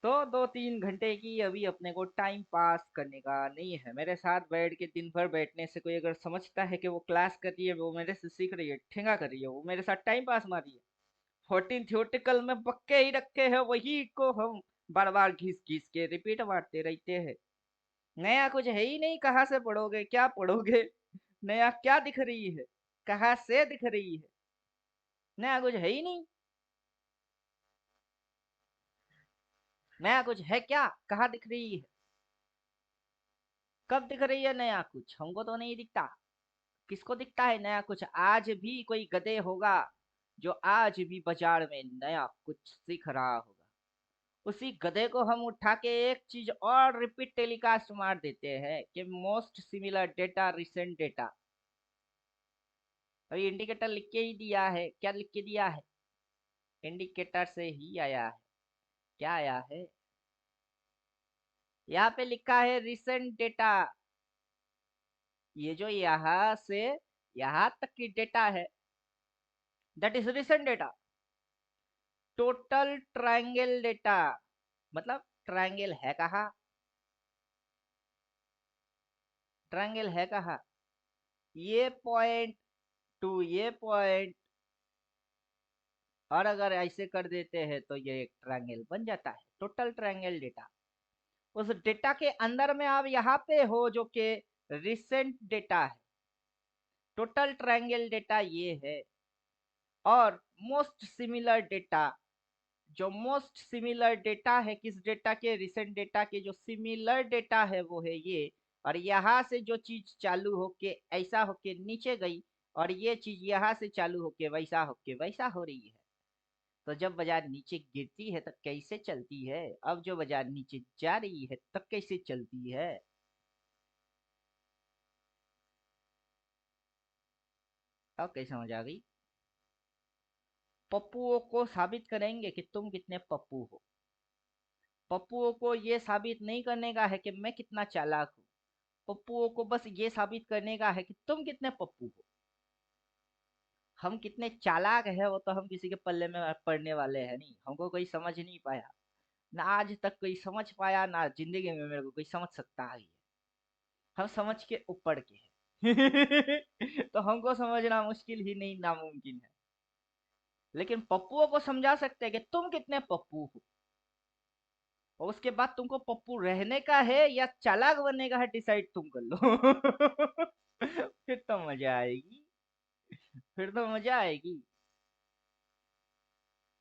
तो 2-3 घंटे की अभी अपने को टाइम पास करने का नहीं है। मेरे साथ बैठ के दिन भर बैठने से कोई अगर समझता है कि वो क्लास कर रही है, वो मेरे से सीख रही है, ठेंगा कर रही है, वो मेरे साथ टाइम पास मार रही है। 14 थियोटिकल में पक्के ही रखे हैं, वही को हम बार बार घिस घिस के रिपीट मारते रहते हैं। नया कुछ है ही नहीं, कहाँ से पढ़ोगे, क्या पढ़ोगे? नया क्या दिख रही है, कहाँ से दिख रही है? नया कुछ है ही नहीं। नया कुछ है क्या? कहाँ दिख रही है? कब दिख रही है नया कुछ? हमको तो नहीं दिखता। किसको दिखता है नया कुछ? आज भी कोई गधे होगा जो आज भी बाजार में नया कुछ सीख रहा होगा। उसी गधे को हम उठा के एक चीज और रिपीट टेलीकास्ट मार देते हैं कि most similar data, recent data. अभी इंडिकेटर लिख के ही दिया है। क्या लिख के दिया है? इंडिकेटर से ही आया है। क्या आया है? यहाँ पे लिखा है रिसेंट डेटा। ये जो यहाँ से यहाँ तक की डेटा है, that is recent data. Total triangle data, मतलब ट्रायंगल है कहाँ? ट्रायंगल है कहाँ? ये पॉइंट टू ये पॉइंट, और अगर ऐसे कर देते हैं तो ये एक ट्रायंगल बन जाता है। Total triangle data. उस डेटा के अंदर में आप यहाँ पे हो जो कि रिसेंट डेटा है। टोटल ट्रायंगल डेटा ये है। और मोस्ट सिमिलर डेटा, जो मोस्ट सिमिलर डेटा है किस डेटा के? रिसेंट डेटा के जो सिमिलर डेटा है वो है ये। और यहाँ से जो चीज चालू होके ऐसा होके नीचे गई, और ये चीज यहाँ से चालू होके वैसा हो रही है। तो जब बाजार नीचे गिरती है तब कैसे चलती है? अब जो बाजार नीचे जा रही है तब कैसे चलती है? अब कैसे समझ आ गई? पप्पुओं को साबित करेंगे कि तुम कितने पप्पू हो। पप्पुओं को ये साबित नहीं करने का है कि मैं कितना चालाक हूँ। पप्पुओं को बस ये साबित करने का है कि तुम कितने पप्पू हो। हम कितने चालाक है वो तो हम किसी के पल्ले में पड़ने वाले हैं नहीं। हमको कोई समझ नहीं पाया, ना आज तक कोई समझ पाया, ना जिंदगी में मेरे को कोई समझ सकता है। हम समझ के ऊपर के हैं। तो हमको समझना मुश्किल ही नहीं, नामुमकिन है। लेकिन पप्पुओं को समझा सकते हैं कि तुम कितने पप्पू हो। और उसके बाद तुमको पप्पू रहने का है या चालाक बनने का है, डिसाइड तुम कर लो। फिर तो मजा आएगी। फिर तो मजा आएगी।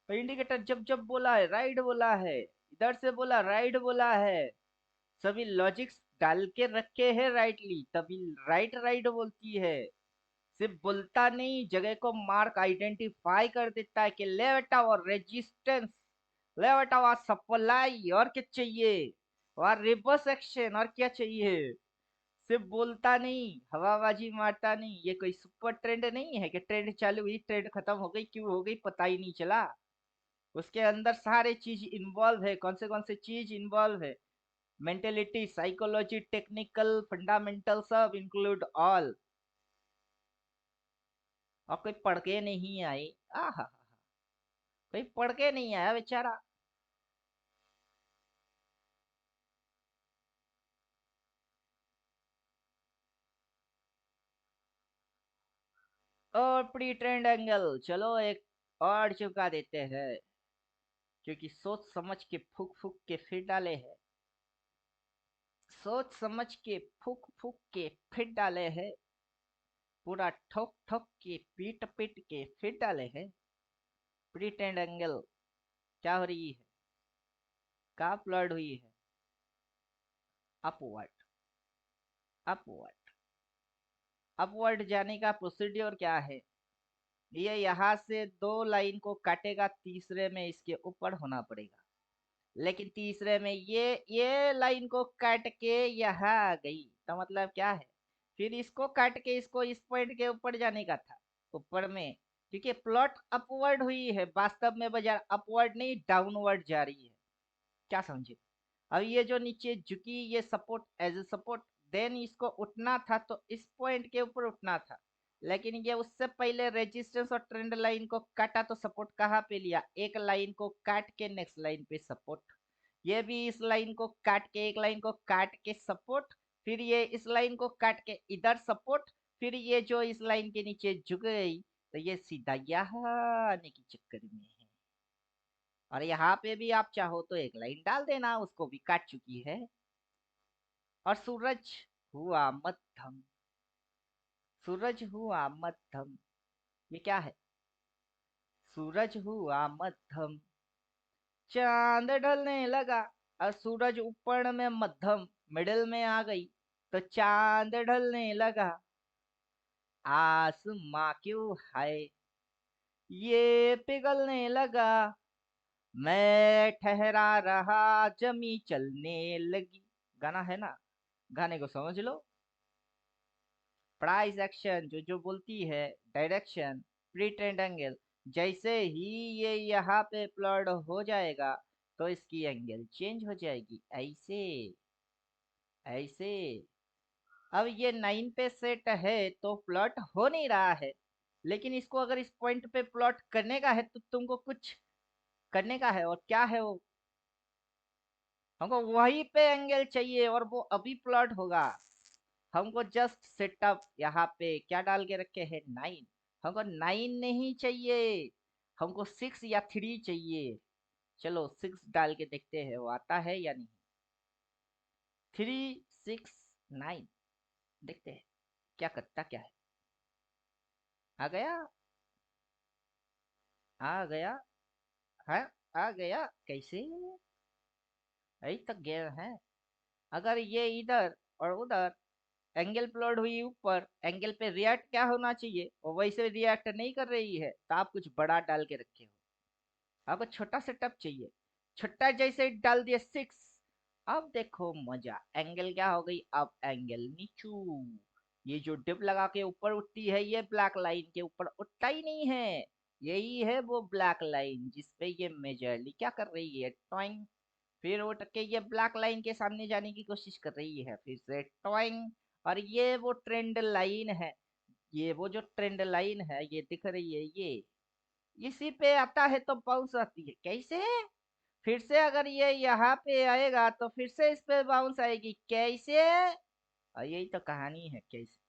तो इंडिकेटर जब जब बोला है राइट बोला है, इधर से बोला राइट बोला है, सभी लॉजिक्स डाल के रखे हैं राइटली, तभी राइट राइट बोलती है। सिर्फ बोलता नहीं, जगह को मार्क आइडेंटिफाई कर देता है कि ले बेटा और रेजिस्टेंस, ले बेटा वहां सप्लाई, और क्या चाहिए? वहां रिवर्स एक्शन, और क्या चाहिए? सिर्फ बोलता नहीं, हवाबाजी मारता नहीं। ये कोई सुपर ट्रेंड नहीं है कि ट्रेंड चालू हुई ट्रेंड खत्म हो गई, क्यों हो गई पता ही नहीं चला। उसके अंदर सारे चीज इन्वॉल्व है। कौन से चीज इन्वॉल्व है? मेंटेलिटी, साइकोलॉजी, टेक्निकल, फंडामेंटल, सब इंक्लूड ऑल। और कोई पढ़ के नहीं आई। आहा, कोई पढ़ के नहीं आया बेचारा। और प्री ट्रेंड एंगल, चलो एक और चुका देते हैं, क्योंकि सोच समझ के फूक फूक के फिर डाले हैं। सोच समझ के फूक फूक के फिर डाले हैं। पूरा ठोक ठोक के पीट पीट के फिर डाले हैं। प्री ट्रेंड एंगल क्या हो रही है? कहाँ प्लॉट हुई है? अपवर्ड। अपवर्ड। अपवर्ड जाने का प्रोसीड्योर क्या है? ये यहाँ से दो लाइन को काटेगा, तीसरे में इसके ऊपर होना पड़ेगा। लेकिन तीसरे में ये लाइन को काट के यहाँ आ गई, तो मतलब क्या है? फिर इसको काट के इसको इस पॉइंट के ऊपर जाने का था, ऊपर में। क्योंकि प्लॉट अपवर्ड हुई है, वास्तव में बाजार अपवर्ड नहीं डाउनवर्ड जा रही है। क्या समझे? अब ये जो नीचे झुकी, ये support as a support, then इसको उठना था तो इस पॉइंट के ऊपर उठना था। लेकिन ये उससे पहले रेजिस्टेंस और ट्रेंड लाइन को काटा तो सपोर्ट कहाँ पे लिया? एक लाइन को काट के नेक्स्ट लाइन पे सपोर्ट। ये भी इस लाइन को काट के, एक लाइन को काट के सपोर्ट। फिर ये इस लाइन को काट के इधर सपोर्ट। फिर ये जो इस लाइन के नीचे झुक गई, तो ये सीधा यहाँ आने की चक्कर में है। और यहाँ पे भी आप चाहो तो एक लाइन डाल देना, उसको भी काट चुकी है। और सूरज हुआ मध्यम। सूरज हुआ मध्यम। ये क्या है? सूरज हुआ मध्यम। चांद ढलने लगा और सूरज ऊपर में मध्यम मिडिल में आ गई, तो चांद ढलने लगा। आसमां क्यों है ये पिघलने लगा, मैं ठहरा रहा जमी चलने लगी। गाना है ना, गाने को समझ लो। प्राइस एक्शन जो जो बोलती है, डायरेक्शन, प्रीटेंड एंगल। जैसे ही ये यहाँ पे प्लॉट हो जाएगा तो इसकी एंगल चेंज हो जाएगी, ऐसे ऐसे। अब ये 9 पे सेट है तो प्लॉट हो नहीं रहा है, लेकिन इसको अगर इस पॉइंट पे प्लॉट करने का है तो तुमको कुछ करने का है, और क्या है वो, हमको वहीं पे एंगल चाहिए और वो अभी प्लॉट होगा। हमको जस्ट सेटअप यहाँ पे क्या डाल के रखे हैं, 9। हमको 9 नहीं चाहिए, हमको 6 या 3 चाहिए। चलो 6 डाल के देखते हैं वो आता है या नहीं। 3 6 9, देखते हैं क्या करता क्या है। आ गया, आ गया है, आ गया कैसे, अभी तक गया है। अगर ये इधर और उधर एंगल प्लॉट हुई ऊपर, एंगल पे रिएक्ट क्या होना चाहिए, और वैसे रिएक्ट नहीं कर रही है, तो आप कुछ बड़ा डाल के रखे हो। आपको छोटा सेटअप चाहिए, छोटा जैसे डाल दिया 6। अब देखो मजा, एंगल क्या हो गई, अब एंगल नीचू। ये जो डिप लगा के ऊपर उठती है, ये ब्लैक लाइन के ऊपर उठता ही नहीं है। यही है वो ब्लैक लाइन जिसपे ये मेजरली क्या कर रही है, टॉइंग। फिर उठ के ये ब्लैक लाइन के सामने जाने की कोशिश कर रही है, फिर से टॉइंग। और ये वो ट्रेंड लाइन है, ये वो जो ट्रेंड लाइन है ये दिख रही है, ये इसी पे आता है तो बाउंस आती है, कैसे। फिर से अगर ये यहाँ पे आएगा तो फिर से इस पे बाउंस आएगी, कैसे। और यही तो कहानी है, कैसे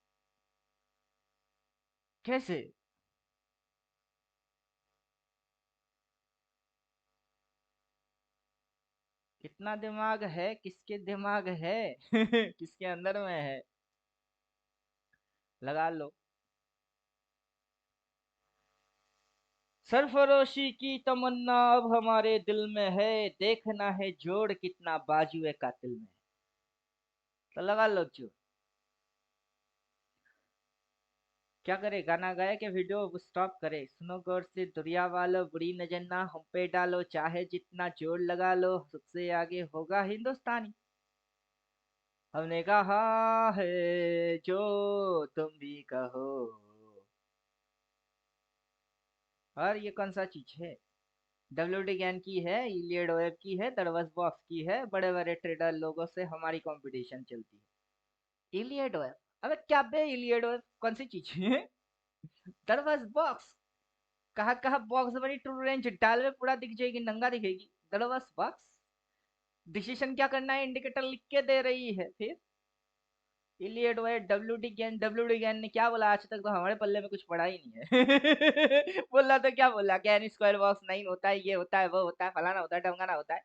कैसे। कितना दिमाग है, किसके दिमाग है किसके अंदर में है, लगा लो। सरफरोशी की तमन्ना अब हमारे दिल में है, देखना है जोड़ कितना बाजुए कातिल में है। तो लगा लो जो, क्या करे, गाना गाए के वीडियो स्टॉप करे। सुनो गौर से दुनिया वालों, बुरी नजर ना हम पे डालो, चाहे जितना जोर लगा लो सबसे आगे होगा हिंदुस्तानी। हमने कहा है जो तुम भी कहो। और ये कौन सा चीज है, डब्ल्यूडी ज्ञान की है, इलियड वेब की है, दरवाज बॉक्स की है, बड़े बड़े ट्रेडर लोगों से हमारी कंपटीशन चलती है। इलियड वेब, अबे क्या बे, इलियड वेब कौन सी चीज है दरवाज बॉक्स, कहाँ कहाँ बॉक्स बनी, ट्रू रेंज डाल में पूरा दिख जाएगी, नंगा दिखेगी। दरवाज बॉक्स, डिसीजन क्या करना है इंडिकेटर लिख के दे रही है। फिर इलियड वेब, डब्ल्यू डी ज्ञान ने क्या बोला, आज तक तो हमारे पल्ले में कुछ पड़ा ही नहीं है बोला तो क्या बोला, ज्ञान स्क्वायर बॉक्स 9 होता है, ये होता है, वो होता है, फलाना होता है, ढमकाना होता है।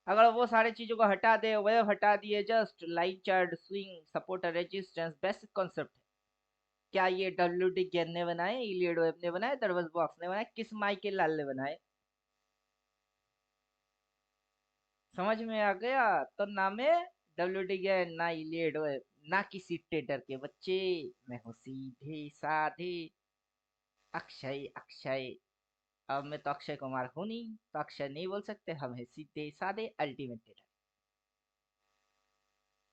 अगर वो सारी चीजों को हटा दे, वेव हटा दिए, just line chart, swing, support, resistance, basic concept है। क्या ये डब्ल्यू डी गेन ने बनाए, इलियड वेब ने बनाए, दरवाज बॉक्स ने बनाए, किस माइकल लाल ने बनाए। समझ में आ गया, तो ना मैं डब्ल्यू डी गेन, ना इलियड वेब, ना किसी ट्रेडर के बच्चे। मैं हूँ सीधे साधे अक्षय अक्षय। अब मैं तो अक्षय कुमार हूँ नहीं, तो अक्षय नहीं बोल सकते, हम है सीधे साधे अल्टीमेट ट्रेडर।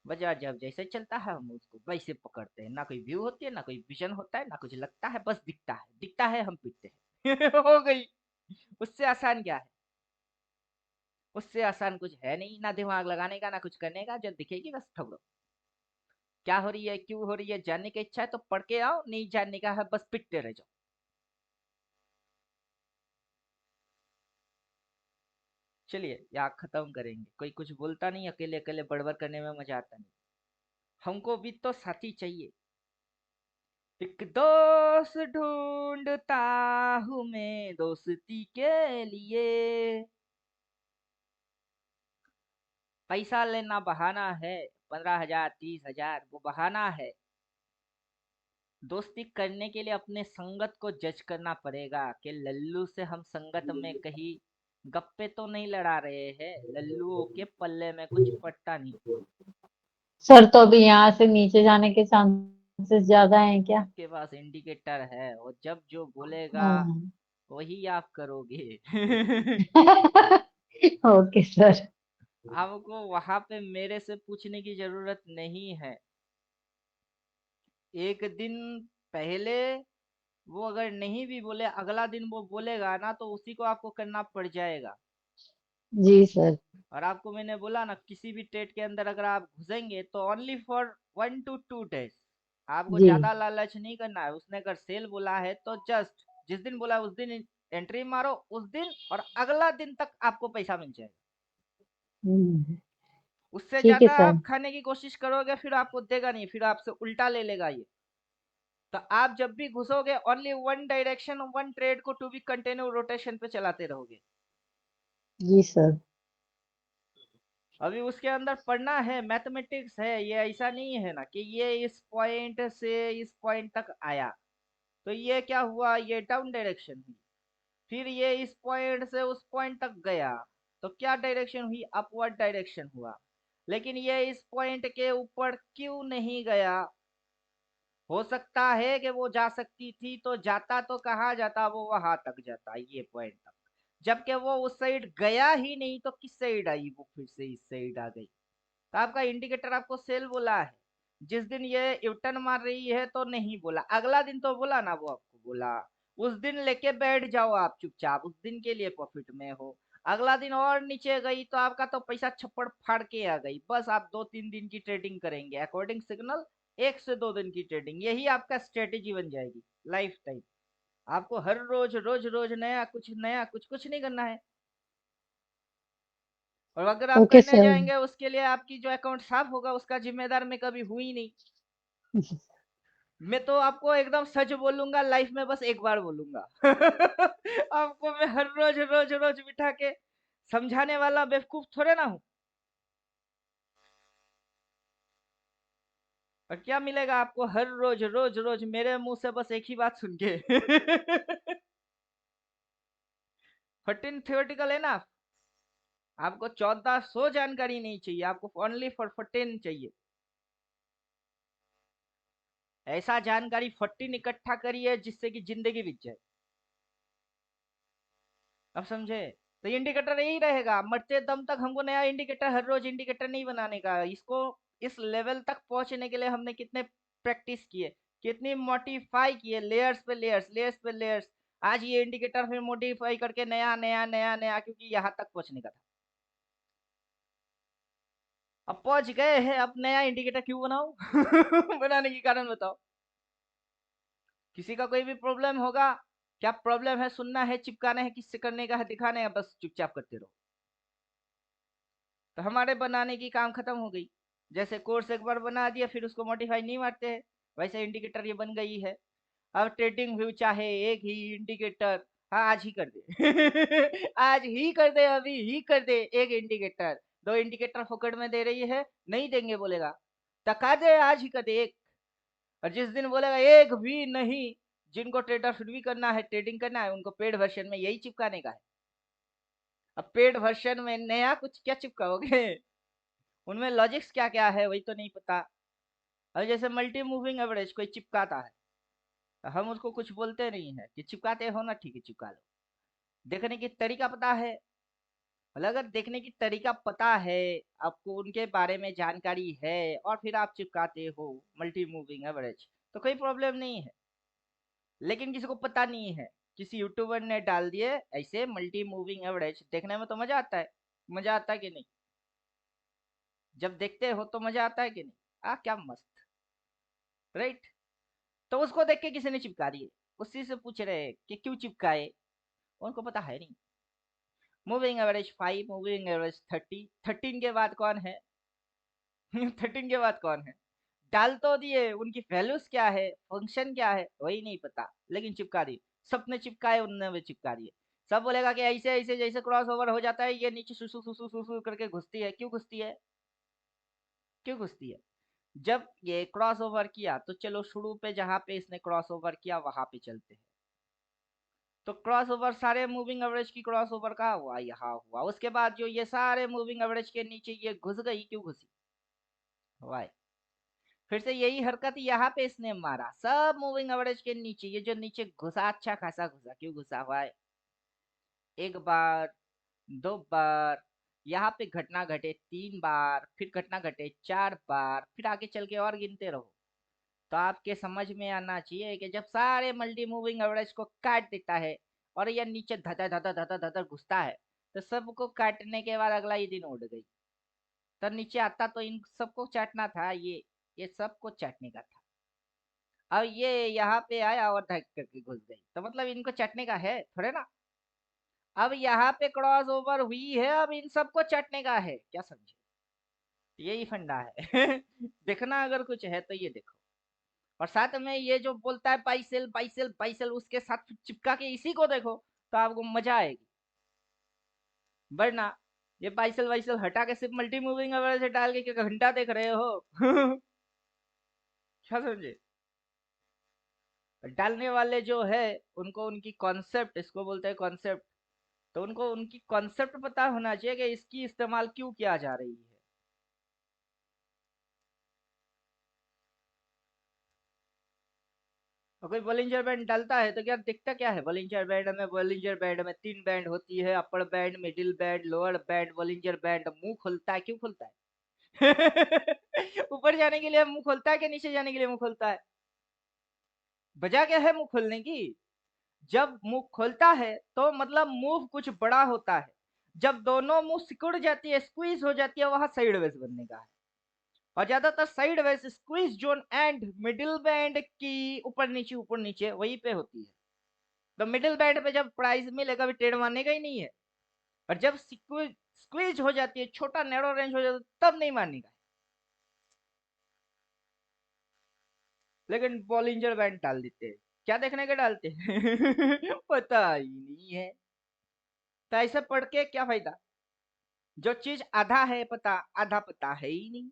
बाजार जब जैसे चलता है हम उसको वैसे पकड़ते हैं, ना कोई व्यू होती है, ना कोई विजन होता है, ना कुछ लगता है, बस दिखता है हम पीटते हैं हो गई। उससे आसान क्या है, उससे आसान कुछ है नहीं, ना दिमाग लगाने का, ना कुछ करने का, जब दिखेगी बस ठोक। क्या हो रही है, क्यों हो रही है, जानने की इच्छा है तो पढ़ के आओ, नहीं जानने का है बस पिटते रह जाओ। चलिए यहाँ खत्म करेंगे, कोई कुछ बोलता नहीं, अकेले अकेले बड़बड़ करने में मजा आता नहीं। हमको भी तो साथी चाहिए, एक दोस्त ढूंढता हूँ मैं दोस्ती के लिए। पैसा लेना बहाना है, 15,000 30,000 वो बहाना है। दोस्ती करने के लिए अपने संगत को जज करना पड़ेगा कि लल्लू से हम संगत में कहीं गप्पे तो नहीं लड़ा रहे हैं, लल्लुओं के पल्ले में कुछ पड़ता नहीं। सर तो अभी यहाँ से नीचे जाने के चांसेस ज्यादा हैं क्या? आपके पास इंडिकेटर है और जब जो बोलेगा हाँ। वही आप करोगे। Okay sir. आपको वहां पे मेरे से पूछने की जरूरत नहीं है। एक दिन पहले वो अगर नहीं भी बोले, अगला दिन वो बोलेगा ना, तो उसी को आपको करना पड़ जाएगा। जी सर। और आपको मैंने बोला ना, किसी भी ट्रेड के अंदर अगर आप घुसेंगे तो ओनली फॉर 1 to 2 डेज। आपको जी। ज्यादा लालच नहीं करना है। उसने अगर सेल बोला है तो जस्ट जिस दिन बोला उस दिन एंट्री मारो, उस दिन, और अगला दिन तक आपको पैसा मिल जाएगा। हम्म, उससे ठीक है ज्यादा सर। आप खाने की कोशिश करोगे फिर आपको देगा नहीं, फिर आपसे उल्टा ले लेगा ये। तो आप जब भी घुसोगे only one direction, one trade को टू बी कंटिन्यू रोटेशन पे चलाते रहोगे। जी सर। अभी उसके अंदर पढ़ना है, मैथमेटिक्स है, ये ऐसा नहीं है ना कि ये इस पॉइंट से इस पॉइंट तक आया तो ये क्या हुआ, ये डाउन डायरेक्शन हुई। फिर ये इस पॉइंट से उस पॉइंट तक गया तो क्या डायरेक्शन हुई, अपवर्ड डायरेक्शन हुआ। लेकिन ये इस पॉइंट के ऊपर क्यों नहीं गया? हो सकता है कि वो जा सकती थी तो जाता, तो कहाँ जाता, वो वहां तक जाता, ये पॉइंट तक। जबकि वो उस साइड गया ही नहीं तो किस साइड आई, वो फिर से इस साइड आ गई। तो आपका इंडिकेटर आपको सेल बोला है। जिस दिन ये यूटर्न मार रही है तो नहीं बोला, अगला दिन तो बोला ना, वो आपको बोला। उस दिन लेके बैठ जाओ आप चुपचाप, उस दिन के लिए प्रॉफिट में हो। अगला दिन और नीचे गई तो आपका तो पैसा छप्पड़ फाड़ के आ गई। बस आप 2-3 दिन की ट्रेडिंग करेंगे अकॉर्डिंग सिग्नल। 1 से 2 दिन की ट्रेडिंग, यही आपका स्ट्रेटेजी बन जाएगी लाइफ टाइम। आपको हर रोज रोज रोज नया कुछ कुछ नहीं करना है। और अगर आप ओके करने सर। जाएंगे उसके लिए आपकी जो अकाउंट साफ होगा उसका जिम्मेदार मैं कभी हुई नहीं। मैं तो आपको एकदम सच बोलूंगा, लाइफ में बस एक बार बोलूंगा। आपको मैं हर रोज रोज रोज बिठा के समझाने वाला बेवकूफ थोड़े ना हूँ। और क्या मिलेगा आपको हर रोज रोज रोज मेरे मुंह से बस एक ही बात सुन के? 14 थियोरटिकल है ना। आपको 1400 जानकारी नहीं चाहिए, आपको ओनली फॉर 14 चाहिए। ऐसा जानकारी 14 इकट्ठा करिए जिससे कि जिंदगी बीत जाए। अब समझे? तो इंडिकेटर यही रहेगा, मरते दम तक हमको नया इंडिकेटर, हर रोज इंडिकेटर नहीं बनाने का। इसको इस लेवल तक पहुंचने के लिए हमने कितने प्रैक्टिस किए, कितनी मॉडिफाई किए, लेयर्स पे लेयर्स, लेयर्स पे लेयर्स। आज ये इंडिकेटर फिर मॉडिफाई करके नया नया नया नया, क्योंकि यहाँ तक पहुंचने का था। अब पहुंच गए हैं, अब नया इंडिकेटर क्यों बनाओ? बनाने की कारण बताओ। किसी का कोई भी प्रॉब्लम होगा? क्या प्रॉब्लम है, सुनना है, चिपकाना है, किससे करने का है, दिखाने है, बस चुपचाप करते रहो। तो हमारे बनाने की काम खत्म हो गई। जैसे कोर्स एक बार बना दिया फिर उसको मॉडिफाई नहीं मारते हैं, वैसे इंडिकेटर ये बन गई है। अब ट्रेडिंग व्यू चाहे एक ही इंडिकेटर, हाँ आज ही कर दे। आज ही कर दे, अभी ही कर दे एक इंडिकेटर। 2 इंडिकेटर फोकट में दे रही है, नहीं देंगे बोलेगा, टका दे, आज ही कर दे एक। और जिस दिन बोलेगा एक भी नहीं, जिनको ट्रेडर फिर भी करना है, ट्रेडिंग करना है, उनको पेड वर्जन में यही चिपकाने का है। अब पेड वर्जन में नया कुछ क्या चिपकाओगे? उनमें लॉजिक्स क्या क्या है वही तो नहीं पता। और जैसे मल्टी मूविंग एवरेज कोई चिपकाता है तो हम उसको कुछ बोलते नहीं है कि चिपकाते हो ना, ठीक है चिपका लो। देखने की तरीका पता है, मतलब अगर देखने की तरीका पता है, आपको उनके बारे में जानकारी है, और फिर आप चिपकाते हो मल्टी मूविंग एवरेज, तो कोई प्रॉब्लम नहीं है। लेकिन किसी को पता नहीं है, किसी यूट्यूबर ने डाल दिए ऐसे मल्टी मूविंग एवरेज, देखने में तो मजा आता है। मजा आता है कि नहीं? जब देखते हो तो मजा आता है कि नहीं? क्या मस्त, राइट। तो उसको देख के किसी ने चिपका दिए, उसी से पूछ रहे कि क्यों चिपकाए, उनको पता है नहीं। मूविंग एवरेज 5, मूविंग एवरेज 30, 13 के बाद कौन है? 13 के बाद कौन है? डाल तो दिए, उनकी वैल्यूज क्या है, फंक्शन क्या है, वही नहीं पता, लेकिन चिपका दिए। सबने चिपकाए, उनने भी चिपका दिए। सब बोलेगा कि ऐसे ऐसे जैसे क्रॉस ओवर हो जाता है ये नीचे सुसु सुसु सुसु करके घुसती है, क्यों घुसती है? क्यों घुसती है? जब ये क्रॉस ओवर किया तो चलो शुरू पे जहां पे इसने क्रॉस ओवर किया वहां पे चलते हैं। तो क्रॉस ओवर सारे मूविंग एवरेज की क्रॉस ओवर कहाँ हुआ, यहाँ हुआ। उसके बाद जो ये सारे मूविंग एवरेज के नीचे ये घुस गई, क्यों घुसी, वाई। फिर से यही हरकत यहाँ पे इसने मारा, सब मूविंग एवरेज के नीचे, ये जो नीचे घुसा अच्छा खासा घुसा, क्यों घुसा, वाई। एक बार, दो बार, यहाँ पे घटना घटे 3 बार, फिर घटना घटे 4 बार, फिर आगे चल के और गिनते रहो। तो आपके समझ में आना चाहिए कि जब सारे मल्टी मूविंग एवरेज को काट देता है और यह नीचे धदा धदा धदा धदा घुसता है, तो सबको काटने के बाद अगला ही दिन उड़ गई। तो नीचे आता तो इन सबको चाटना था, ये सबको चाटने का था। अब ये यहाँ पे आया और धक करके घुस गई, तो मतलब इनको चाटने का है थोड़े ना। अब यहाँ पे क्रॉस ओवर हुई है, अब इन सबको चाटने का है, क्या समझे, यही फंडा है। देखना अगर कुछ है तो ये देखो। और साथ में ये जो बोलता है पाइसेल पाइसेल पाइसेल, उसके साथ चिपका के इसी को देखो तो आपको मजा आएगी। वरना ये पाइसेल वाइसेल हटा के सिर्फ मल्टी मूविंग एवरेज से डाल के क्या घंटा देख रहे हो। क्या समझे। डालने वाले जो है उनको उनकी कॉन्सेप्ट, इसको बोलते हैं कॉन्सेप्ट, तो उनको उनकी कॉन्सेप्ट पता होना चाहिए कि इसकी इस्तेमाल क्यों किया जा रही है। और कोई बॉलिंजर बैंड डालता है तो क्या दिखता क्या है, बॉलिंजर बैंड में 3 बैंड होती है, upper band, middle band, lower band. Bollinger band मुंह खुलता है, क्यों खुलता है। ऊपर जाने के लिए मुंह खोलता है कि नीचे जाने के लिए मुंह खोलता है, वजह क्या है मुंह खोलने की। जब मुंह खोलता है तो मतलब मुंह कुछ बड़ा होता है। जब दोनों मुंह सिकुड़ जाती है, स्क्वीज हो जाती है, वहां साइड वेज बनने का है। और ज्यादातर side wedge squeeze zone and middle band की ऊपर नीचे वहीं पे होती है। तो मिडिल बैंड पे जब प्राइस मिलेगा, भी टेढ़ मानेगा ही नहीं है। और जब स्क्वीज हो जाती है, छोटा नैरो रेंज हो जाता है, तब नहीं मानेगा। लेकिन बॉलिंजर बैंड डाल देते हैं, क्या देखने के डालते हैं। पता ही नहीं है। तो ऐसे पढ़ के क्या फायदा, जो चीज आधा है पता, आधा पता है ही नहीं।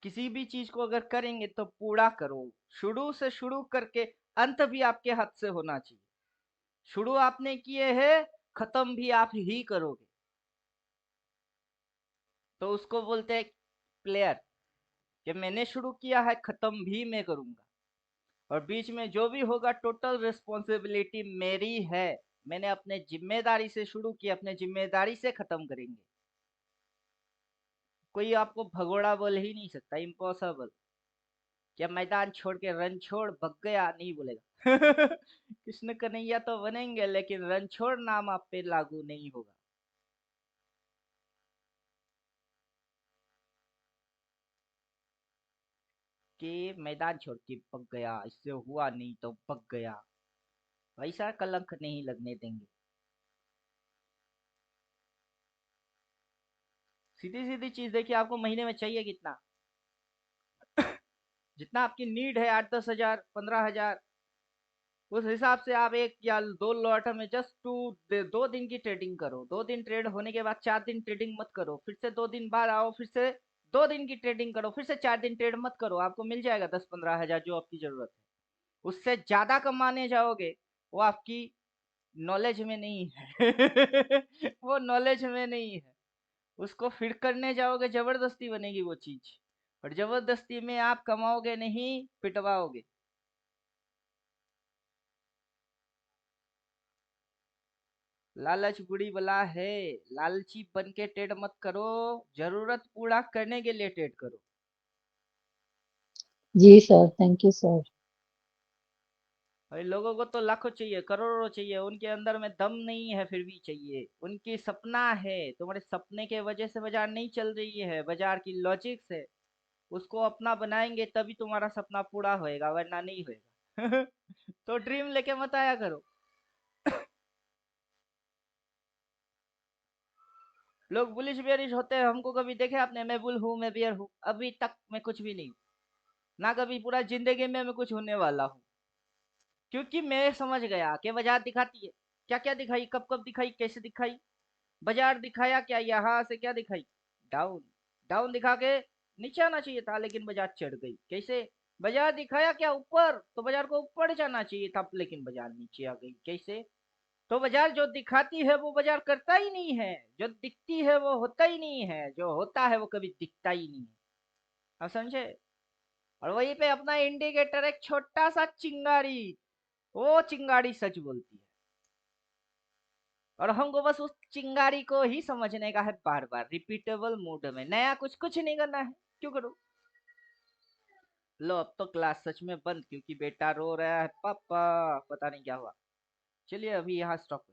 किसी भी चीज को अगर करेंगे तो पूरा करो, शुरू से शुरू करके अंत भी आपके हाथ से होना चाहिए। शुरू आपने किए हैं, खत्म भी आप ही करोगे, तो उसको बोलते हैं प्लेयर, कि मैंने शुरू किया है, खत्म भी मैं करूंगा। और बीच में जो भी होगा टोटल रिस्पॉन्सिबिलिटी मेरी है। मैंने अपने जिम्मेदारी से शुरू किया, अपने जिम्मेदारी से खत्म करेंगे। कोई आपको भगोड़ा बोल ही नहीं सकता, इम्पॉसिबल। क्या मैदान छोड़ के रन छोड़ भग गया, नहीं बोलेगा। कृष्ण कन्हैया तो बनेंगे, लेकिन रन छोड़ नाम आप पे लागू नहीं होगा। कि मैदान छोड़ के भग गया, इससे हुआ नहीं तो भग गया, वैसा कलंक नहीं लगने देंगे। सीधी सीधी चीज देखिए, आपको महीने में चाहिए कितना, जितना आपकी नीड है, 8-10 हजार, 15 हजार, उस हिसाब से आप 1 या 2 लॉट में जस्ट 2 दिन की ट्रेडिंग करो। 2 दिन ट्रेड होने के बाद 4 दिन ट्रेडिंग मत करो, फिर से 2 दिन बाद आओ, फिर से 2 दिन की ट्रेडिंग करो, फिर से 4 दिन ट्रेड मत करो, आपको मिल जाएगा 10-15 हजार जो आपकी जरूरत है। उससे ज्यादा कमाने जाओगे, वो आपकी नॉलेज में नहीं है। वो नॉलेज में नहीं है। उसको फिर करने जाओगे, जबरदस्ती बनेगी वो चीज, और जबरदस्ती में आप कमाओगे नहीं, पिटवाओगे। लालच बुरी बला है, लालची बन के ट्रेड मत करो, जरूरत पूरा करने के लिए ट्रेड करो। जी सर, थैंक यू सर। भाई लोगों को तो लाखों चाहिए, करोड़ों चाहिए, उनके अंदर में दम नहीं है, फिर भी चाहिए। उनकी सपना है, तुम्हारे सपने के वजह से बाजार नहीं चल रही है, बाजार की लॉजिक्स है, उसको अपना बनाएंगे तभी तुम्हारा सपना पूरा होएगा, वरना नहीं होएगा। तो ड्रीम लेके मत आया करो। लोग बुलिश बेरिश होते हैं, हमको कभी देखे आपने, मैं बुल हूँ, मैं बियर हूँ, अभी तक मैं कुछ भी नहीं, ना कभी पूरा जिंदगी में मैं कुछ होने वाला हूँ। क्योंकि मैं समझ गया कि बाजार दिखाती है, क्या क्या दिखाई, कब कब दिखाई, कैसे दिखाई। बाजार दिखाया क्या, यहाँ से क्या दिखाई, डाउन। डाउन दिखा के नीचे आना चाहिए था, लेकिन बाजार चढ़ गई, कैसे, बाजार दिखाया क्या ऊपर, तो बाजार को ऊपर जाना चाहिए था, लेकिन बाजार नीचे आ गई, कैसे? तो बाजार जो दिखाती है वो बाजार करता ही नहीं है, जो दिखती है वो होता ही नहीं है, जो होता है वो कभी दिखता ही नहीं है। आप समझे? और वहीं पे अपना इंडिकेटर एक छोटा सा चिंगारी, वो चिंगारी सच बोलती है, और हमको बस उस चिंगारी को ही समझने का है, बार बार रिपीटेबल मूड में, नया कुछ कुछ नहीं करना है। क्यों करो? लो अब तो क्लास सच में बंद, क्योंकि बेटा रो रहा है, पापा पता नहीं क्या हुआ। चलिए अभी यहाँ स्टॉप।